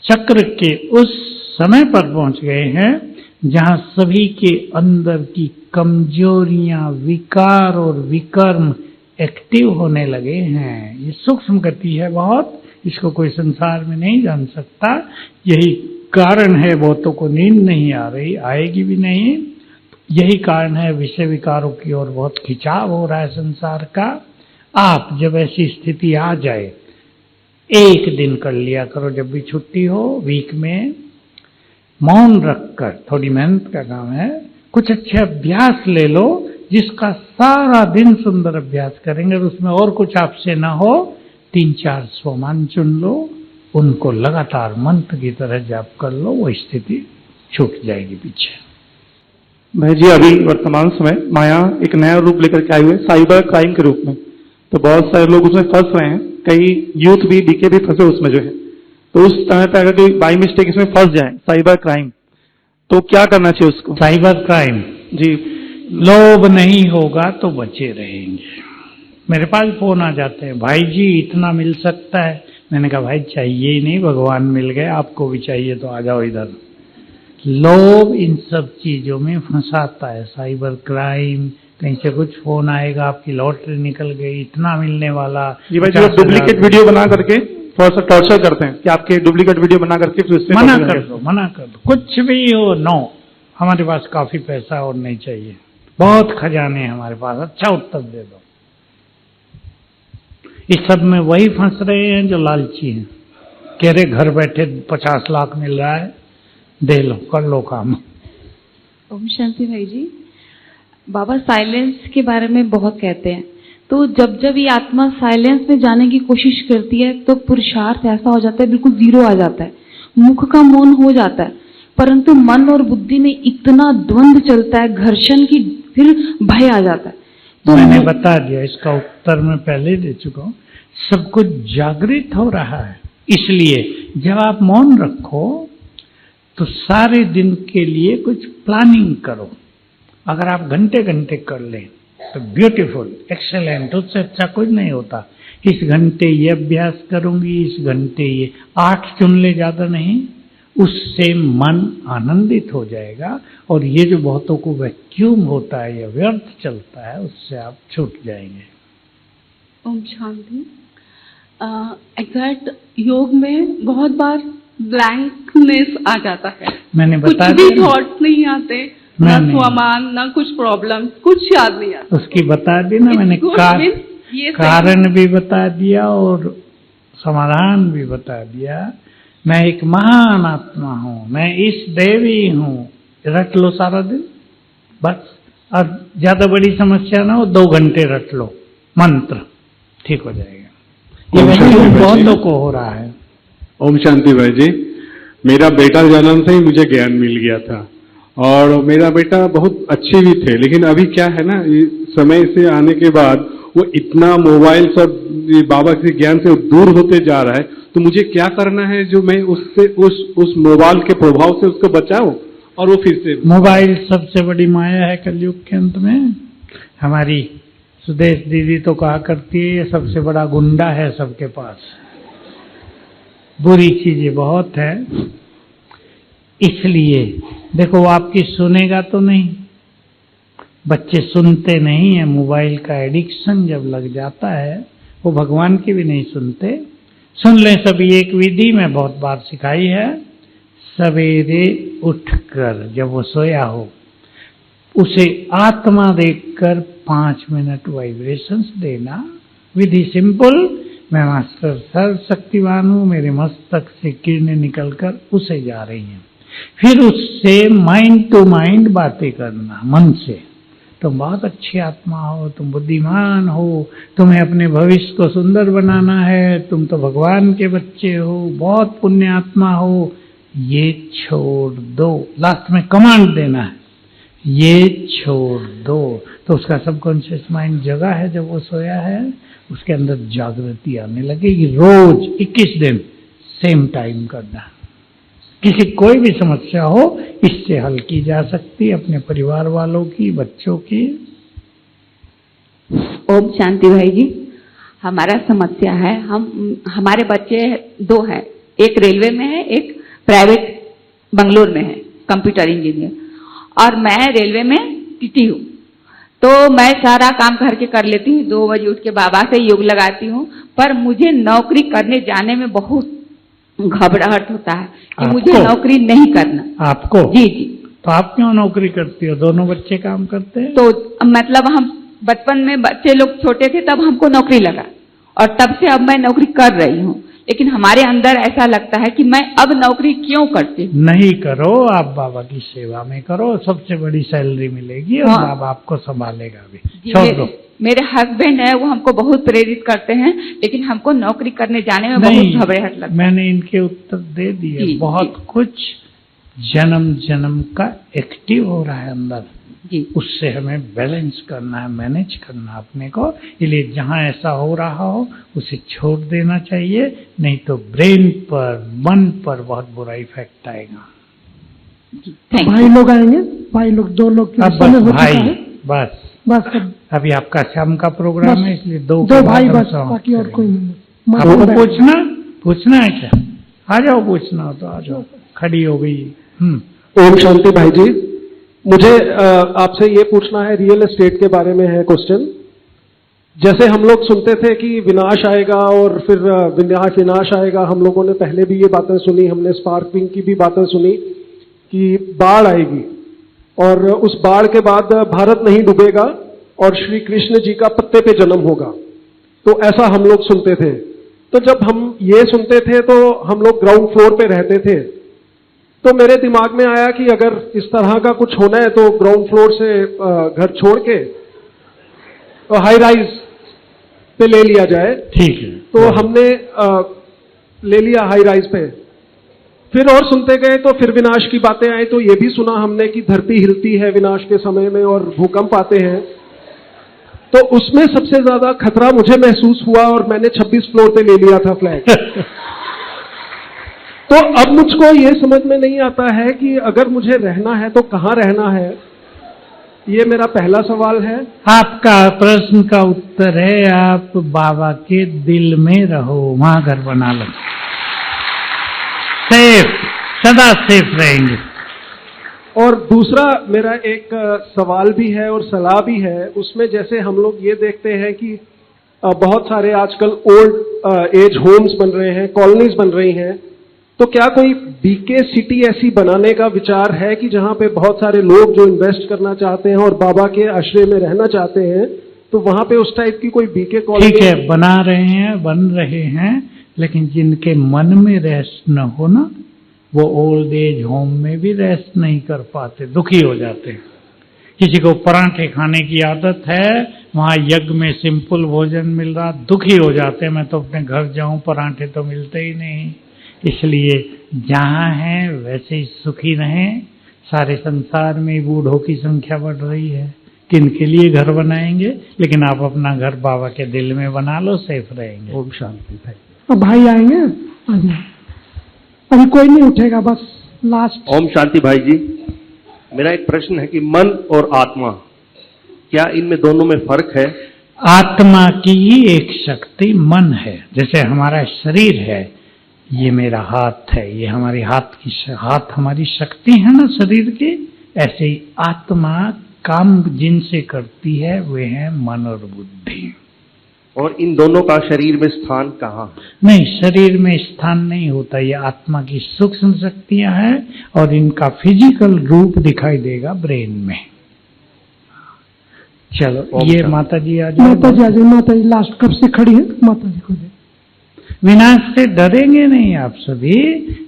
चक्र के उस समय पर पहुंच गए हैं जहां सभी के अंदर की कमजोरियां, विकार और विकर्म एक्टिव होने लगे हैं। ये सूक्ष्म गति है बहुत, इसको कोई संसार में नहीं जान सकता। यही कारण है बहुतों को नींद नहीं आ रही, आएगी भी नहीं। यही कारण है विषय विकारों की ओर बहुत खिंचाव हो रहा है संसार का। आप जब ऐसी स्थिति आ जाए, एक दिन कर लिया करो जब भी छुट्टी हो, वीक में मौन रखकर, थोड़ी मेहनत का काम है, कुछ अच्छे अभ्यास ले लो जिसका सारा दिन सुंदर अभ्यास करेंगे, और उसमें और कुछ आपसे ना हो, 3-4 स्वमान चुन लो, उनको लगातार मंत्र की तरह जाप कर लो, वो स्थिति छूट जाएगी पीछे। भाई जी, अभी वर्तमान समय माया एक नया रूप लेकर के आई हुई है, साइबर क्राइम के रूप में। तो बहुत सारे लोग उसमें फंस रहे हैं, कई यूथ भी, डीके भी फंसे उसमें जो है। तो उस समय पे अगर कोई बाई मिस्टेक इसमें फंस जाए, साइबर क्राइम, तो क्या करना चाहिए उसको? साइबर क्राइम जी, लोभ नहीं होगा तो बचे रहेंगे। मेरे पास फोन आ जाते हैं, भाई जी इतना मिल सकता है। मैंने कहा भाई चाहिए ही नहीं, भगवान मिल गए, आपको भी चाहिए तो आ जाओ इधर। लोभ इन सब चीजों में फंसाता है, साइबर क्राइम, कहीं से कुछ फोन आएगा, आपकी लॉटरी निकल गई, इतना मिलने वाला। जी भाई, जो डुप्लीकेट वीडियो बना करके थोड़ा सा टॉर्चर करते हैं कि आपके डुप्लीकेट वीडियो बना करके फिर उससे मना कर दो, मना कर दो, कुछ भी हो, नो, हमारे पास काफी पैसा और नहीं चाहिए, बहुत खजाने हैं हमारे पास, अच्छा उत्तर दे दो। इस सब में वही फंस रहे हैं जो लालची हैं, कह रहे घर बैठे 50 लाख मिल रहा है, दे लो, कर लो काम। ओम शांति भाई जी, बाबा साइलेंस के बारे में बहुत कहते हैं, तो जब जब ये आत्मा साइलेंस में जाने की कोशिश करती है तो पुरुषार्थ ऐसा हो जाता है, बिल्कुल जीरो आ जाता है, मुख का मौन हो जाता है, परंतु मन और बुद्धि में इतना द्वंद्व चलता है, घर्षण की, फिर भय आ जाता है। तो मैंने बता दिया, इसका उत्तर मैं पहले दे चुका हूं। सब कुछ जागृत हो रहा है, इसलिए जब आप मौन रखो तो सारे दिन के लिए कुछ प्लानिंग करो। अगर आप घंटे घंटे कर लें तो ब्यूटीफुल, एक्सेलेंट, उससे अच्छा कुछ नहीं होता। इस घंटे ये अभ्यास करूंगी, इस घंटे ये 8 चुन ले, ज्यादा नहीं, उससे मन आनंदित हो जाएगा। और ये जो बहुतों को वैक्यूम होता है या व्यर्थ चलता है, उससे आप छूट जाएंगे। ओम शांति। एग्जैक्ट योग में बहुत बार ब्लैंकनेस आ जाता है, मैंने बता कुछ भी दिया, थॉट्स नहीं आते, ना स्वमान, ना कुछ प्रॉब्लम, कुछ याद नहीं आता। उसकी बता दी ना मैंने, कारण भी बता दिया और समाधान भी बता दिया। मैं एक महान आत्मा हूँ, मैं इस देवी हूँ, रट लो सारा दिन बस। और ज्यादा बड़ी समस्या ना हो, 2 घंटे रट लो मंत्र, ठीक हो जाएगा। ये बहुतों को हो रहा है। ओम शांति भाई जी, मेरा बेटा जन्म से ही मुझे ज्ञान मिल गया था, और मेरा बेटा बहुत अच्छे भी थे, लेकिन अभी क्या है ना, समय से आने के बाद वो इतना मोबाइल सब बाबा के ज्ञान से दूर होते जा रहा है। तो मुझे क्या करना है जो मैं उससे उस मोबाइल के प्रभाव से उसको बचाऊं, और वो फिर से। मोबाइल सबसे बड़ी माया है कलयुग के अंत में। हमारी सुदेश दीदी तो कहा करती है ये सबसे बड़ा गुंडा है सबके पास, बुरी चीजें बहुत है। इसलिए देखो, वो आपकी सुनेगा तो नहीं, बच्चे सुनते नहीं है। मोबाइल का एडिक्शन जब लग जाता है, वो भगवान की भी नहीं सुनते। सुन लें सभी, एक विधि में बहुत बार सिखाई है, सवेरे उठकर जब वो सोया हो, उसे आत्मा देखकर 5 मिनट वाइब्रेशंस देना। विधि सिंपल, मैं मास्टर सर्वशक्तिवान हूं, मेरे मस्तक से किरणें निकलकर उसे जा रही हैं। फिर उससे माइंड टू माइंड बातें करना मन से, तुम बहुत अच्छी आत्मा हो, तुम बुद्धिमान हो, तुम्हें अपने भविष्य को सुंदर बनाना है, तुम तो भगवान के बच्चे हो, बहुत पुण्य आत्मा हो, ये छोड़ दो। लास्ट में कमांड देना है, ये छोड़ दो। तो उसका सबकॉन्शियस माइंड जगा है, जब वो सोया है उसके अंदर जागृति आने लगेगी। रोज 21 दिन सेम टाइम करना। किसी कोई भी समस्या हो इससे हल की जा सकती है, अपने परिवार वालों की, बच्चों की। ओम शांति भाई जी, हमारा समस्या है, हमारे बच्चे 2 हैं, एक रेलवे में है, एक प्राइवेट बंगलोर में है, कंप्यूटर इंजीनियर, और मैं रेलवे में टीटी हूँ। तो मैं सारा काम घर के कर लेती हूँ, 2 बजे उठ के बाबा से योग लगाती हूँ, पर मुझे नौकरी करने जाने में बहुत घबराहट होता है कि मुझे नौकरी नहीं करना। आपको? जी जी। तो आप क्यों नौकरी करती हो? दोनों बच्चे काम करते हैं? तो मतलब हम बचपन में बच्चे लोग छोटे थे तब हमको नौकरी लगा, और तब से अब मैं नौकरी कर रही हूँ, लेकिन हमारे अंदर ऐसा लगता है कि मैं अब नौकरी क्यों करती हूँ। नहीं करो, आप बाबा की सेवा में करो, सबसे बड़ी सैलरी मिलेगी और हाँ। बाबा आपको संभालेगा भी। छोड़ दो। मेरे हस्बैंड है, वो हमको बहुत प्रेरित करते हैं, लेकिन हमको नौकरी करने जाने में बहुत घबराहट लगता है। मैंने इनके उत्तर दे दिए। बहुत कुछ जन्म जन्म का एक्टिव हो रहा है अंदर जी, उससे हमें बैलेंस करना है, मैनेज करना अपने को। इसलिए जहाँ ऐसा हो रहा हो उसे छोड़ देना चाहिए, नहीं तो ब्रेन पर, मन पर बहुत बुरा इफेक्ट आएगा। भाई लोग आएंगे, भाई लोग 2 लोग अब बस भाई, बस अब अभी आपका शाम का प्रोग्राम है, इसलिए 2 भाई बस, बाकी और कोई नहीं। आपको पूछना है क्या? आ जाओ, पूछना हो तो आ जाओ। खड़ी हो गई। ओम शांति भाई जी, मुझे आपसे ये पूछना है, रियल एस्टेट के बारे में है क्वेश्चन। जैसे हम लोग सुनते थे कि विनाश आएगा और फिर विनाश आएगा, हम लोगों ने पहले भी ये बातें सुनी, हमने स्पार्किंग की भी बातें सुनी कि बाढ़ आएगी और उस बाढ़ के बाद भारत नहीं डूबेगा और श्री कृष्ण जी का पत्ते पे जन्म होगा। तो ऐसा हम लोग सुनते थे। तो जब हम ये सुनते थे तो हम लोग ग्राउंड फ्लोर पे रहते थे, तो मेरे दिमाग में आया कि अगर इस तरह का कुछ होना है तो ग्राउंड फ्लोर से घर छोड़ के हाई राइज पे ले लिया जाए। ठीक है। तो हमने ले लिया हाई राइज पे। फिर और सुनते गए तो फिर विनाश की बातें आई, तो ये भी सुना हमने कि धरती हिलती है विनाश के समय में और भूकंप आते हैं। तो उसमें सबसे ज्यादा खतरा मुझे महसूस हुआ और मैंने 26 फ्लोर पे ले लिया था फ्लैट। तो अब मुझको ये समझ में नहीं आता है कि अगर मुझे रहना है तो कहाँ रहना है। ये मेरा पहला सवाल है। आपका प्रश्न का उत्तर है, आप बाबा के दिल में रहो, वहां घर बना लो, सेफ, सदा सेफ रहेंगे। और दूसरा मेरा एक सवाल भी है और सलाह भी है। उसमें जैसे हम लोग ये देखते हैं कि बहुत सारे आजकल ओल्ड एज होम्स बन रहे हैं, कॉलोनीज बन रही हैं, तो क्या कोई बीके सिटी ऐसी बनाने का विचार है कि जहां पे बहुत सारे लोग जो इन्वेस्ट करना चाहते हैं और बाबा के आश्रय में रहना चाहते हैं, तो वहां पे उस टाइप की कोई बीके कॉलोनी? ठीक है, बना रहे हैं, बन रहे हैं, लेकिन जिनके मन में रेस्ट न हो ना, वो ओल्ड एज होम में भी रेस्ट नहीं कर पाते, दुखी हो जाते हैं। किसी को पराठे खाने की आदत है, वहां यज्ञ में सिंपल भोजन मिल रहा, दुखी हो जाते हैं, मैं तो अपने घर जाऊं, पराठे तो मिलते ही नहीं। इसलिए जहाँ हैं वैसे ही सुखी रहें। सारे संसार में बूढ़ों की संख्या बढ़ रही है, किनके लिए घर बनाएंगे? लेकिन आप अपना घर बाबा के दिल में बना लो, सेफ रहेंगे। ओम शांति भाई। अब भाई आएंगे, अभी कोई नहीं उठेगा, बस लास्ट। ओम शांति भाई जी, मेरा एक प्रश्न है कि मन और आत्मा, क्या इनमें दोनों में फर्क है? आत्मा की ही एक शक्ति मन है। जैसे हमारा शरीर है, ये मेरा हाथ है, ये हमारी हाथ हमारी शक्ति है ना शरीर की, ऐसे ही आत्मा काम जिनसे करती है वे हैं मन और बुद्धि। और इन दोनों का शरीर में स्थान कहाँ है? नहीं, शरीर में स्थान नहीं होता, ये आत्मा की सूक्ष्म शक्तियां हैं और इनका फिजिकल रूप दिखाई देगा ब्रेन में। चलो, ये माता जी आ जाओ। माता जी आ जाओ। माता जी लास्ट कब से खड़ी है? माता जी को दे। विनाश से डरेंगे नहीं आप सभी,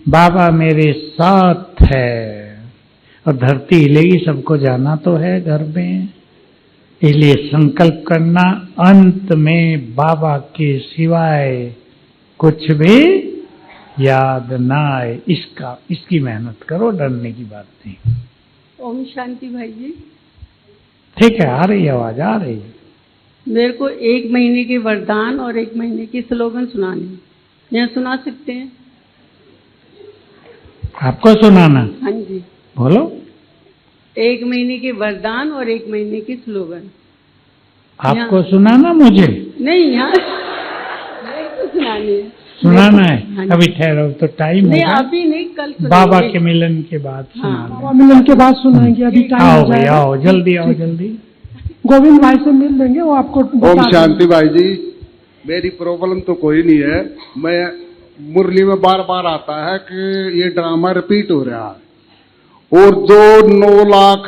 बाबा मेरे साथ है। और धरती हिलेगी, सबको जाना तो है घर में। इसलिए संकल्प करना, अंत में बाबा के सिवाय कुछ भी याद ना आए, इसकी मेहनत करो, डरने की बात नहीं। ओम शांति भाई जी। ठीक है, आ रही आवाज, आ रही है। मेरे को 1 महीने के वरदान और 1 महीने की स्लोगन सुनानी, यह सुना सकते हैं? आपको सुनाना? हाँ जी, बोलो। 1 महीने के वरदान और 1 महीने की स्लोगन। आपको सुनाना? मुझे नहीं, यहाँ मेरे को सुनानी है। सुनाना है? हाँ, अभी ठहरो, तो टाइम नहीं, होगा। अभी नहीं, कल बाबा के मिलन के बाद सुना। बाबा मिलन के बाद सुनाएंगे, अभी टाइम आओ हो भाई, जाएगा। आओ जल्दी, आओ जल्दी। गोविंद भाई से मिल लेंगे, वो आपको ओम शांति भाई जी। मेरी प्रॉब्लम तो कोई नहीं है, मैं मुरली में बार बार आता है कि ये ड्रामा रिपीट हो रहा है, और जो 9 लाख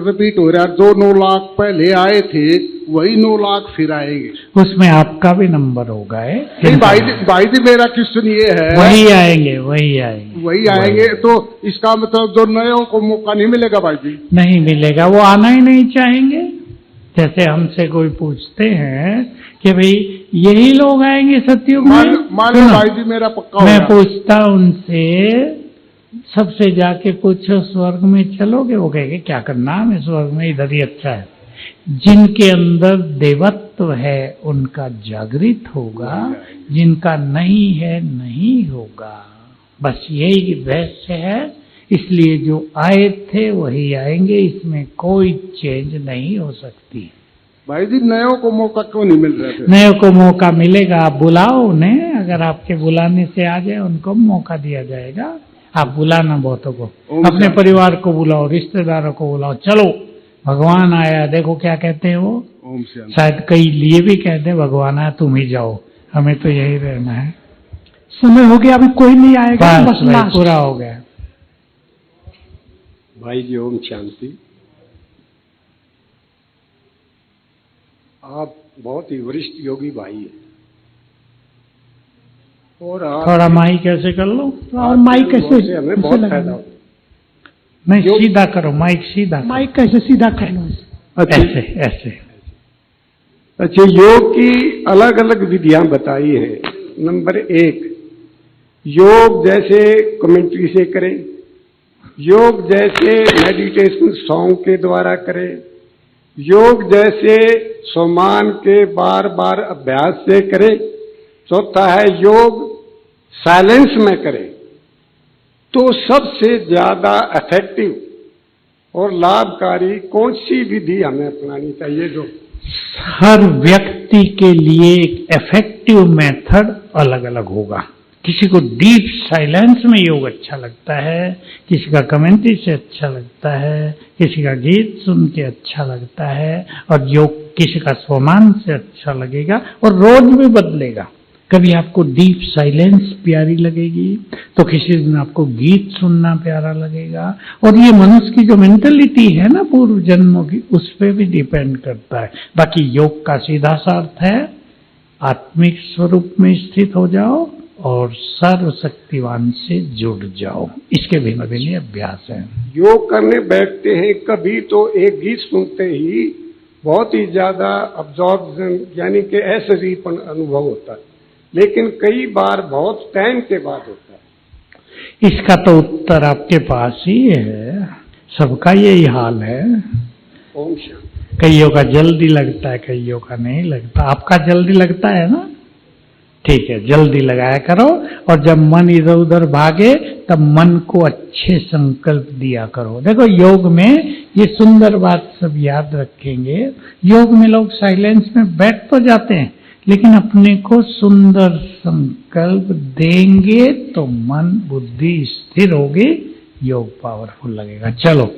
रिपीट हो रहा है, जो 9 लाख पहले आए थे वही 9 लाख फिर आएंगे। उसमें आपका भी नंबर होगा। नहीं भाई जी मेरा क्वेश्चन ये है, वही आएंगे, वही आएंगे, वही आएंगे। तो इसका मतलब जो नयों को मौका नहीं मिलेगा भाई जी? नहीं मिलेगा, वो आना ही नहीं चाहेंगे। जैसे हमसे कोई पूछते हैं कि भाई यही लोग आएंगे सतयुग में, मान लो भाई जी मेरा पक्का मैं होगा। पूछता उनसे, सबसे जाके पूछो स्वर्ग में चलोगे? वो कहेंगे क्या करना हमें स्वर्ग में, इधर ही अच्छा है। जिनके अंदर देवत्व है उनका जागृत होगा, जिनका नहीं है नहीं होगा। बस यही रहस्य है। इसलिए जो आए थे वही आएंगे, इसमें कोई चेंज नहीं हो सकती। भाई जी नयों को मौका क्यों नहीं मिल रहा है? नयों को मौका मिलेगा, आप बुलाओ उन्हें, अगर आपके बुलाने से आ जाए उनको मौका दिया जाएगा। आप बुलाना बहुतों को, अपने परिवार को बुलाओ, रिश्तेदारों को बुलाओ, चलो भगवान आया, देखो क्या कहते हैं वो। ओम शांति। शायद कई लिए भी कहते हैं भगवान आया तुम ही जाओ, हमें तो यही रहना है। समय हो गया, अभी कोई नहीं आएगा, बस बस भाई, लास्ट। पूरा हो गया। भाई जी ओम शांति। आप बहुत ही वरिष्ठ योगी भाई हैं, और आप थोड़ा माइक ऐसे कर लो, और माइक कैसे हमें बहुत फायदा होता है। नहीं सीधा करो, माइक सीधा करो। माइक कैसे सीधा कर लो? ऐसे ऐसे। अच्छा, योग की अलग अलग विधियां बताई है। नंबर 1, योग जैसे कमेंट्री से करें, योग जैसे मेडिटेशन सॉन्ग के द्वारा करें, योग जैसे सम्मान के बार बार अभ्यास से करें। चौथा है योग साइलेंस में करें। तो सबसे ज्यादा इफेक्टिव और लाभकारी कौन सी विधि हमें अपनानी चाहिए? जो हर व्यक्ति के लिए एक इफेक्टिव मेथड अलग अलग होगा। किसी को डीप साइलेंस में योग अच्छा लगता है, किसी का कमेंट्री से अच्छा लगता है, किसी का गीत सुन के अच्छा लगता है, और योग किसी का स्वमान से अच्छा लगेगा, और रोज भी बदलेगा। कभी आपको डीप साइलेंस प्यारी लगेगी, तो किसी दिन आपको गीत सुनना प्यारा लगेगा। और ये मनुष्य की जो मेंटलिटी है ना पूर्व जन्मों की, उस पर भी डिपेंड करता है। बाकी योग का सीधा सा अर्थ है आत्मिक स्वरूप में स्थित हो जाओ और सर्वशक्तिवान से जुड़ जाओ। इसके भिन्न भिन्न अभ्यास हैं। योग करने बैठते हैं, कभी तो एक गीत सुनते ही बहुत ही ज्यादा अब्जॉर्प्शन यानी कि असहजीपन अनुभव होता है, लेकिन कई बार बहुत टाइम के बाद होता है। इसका तो उत्तर आपके पास ही है, सबका यही हाल है। ओम शांति। कईयों का जल्दी लगता है, कईयों का नहीं लगता। आपका जल्दी लगता है ना? ठीक है, जल्दी लगाया करो, और जब मन इधर उधर भागे तब मन को अच्छे संकल्प दिया करो। देखो योग में ये सुंदर बात सब याद रखेंगे। योग में लोग साइलेंस में बैठ तो जाते हैं, लेकिन अपने को सुंदर संकल्प देंगे तो मन बुद्धि स्थिर होगी, योग पावरफुल लगेगा। चलो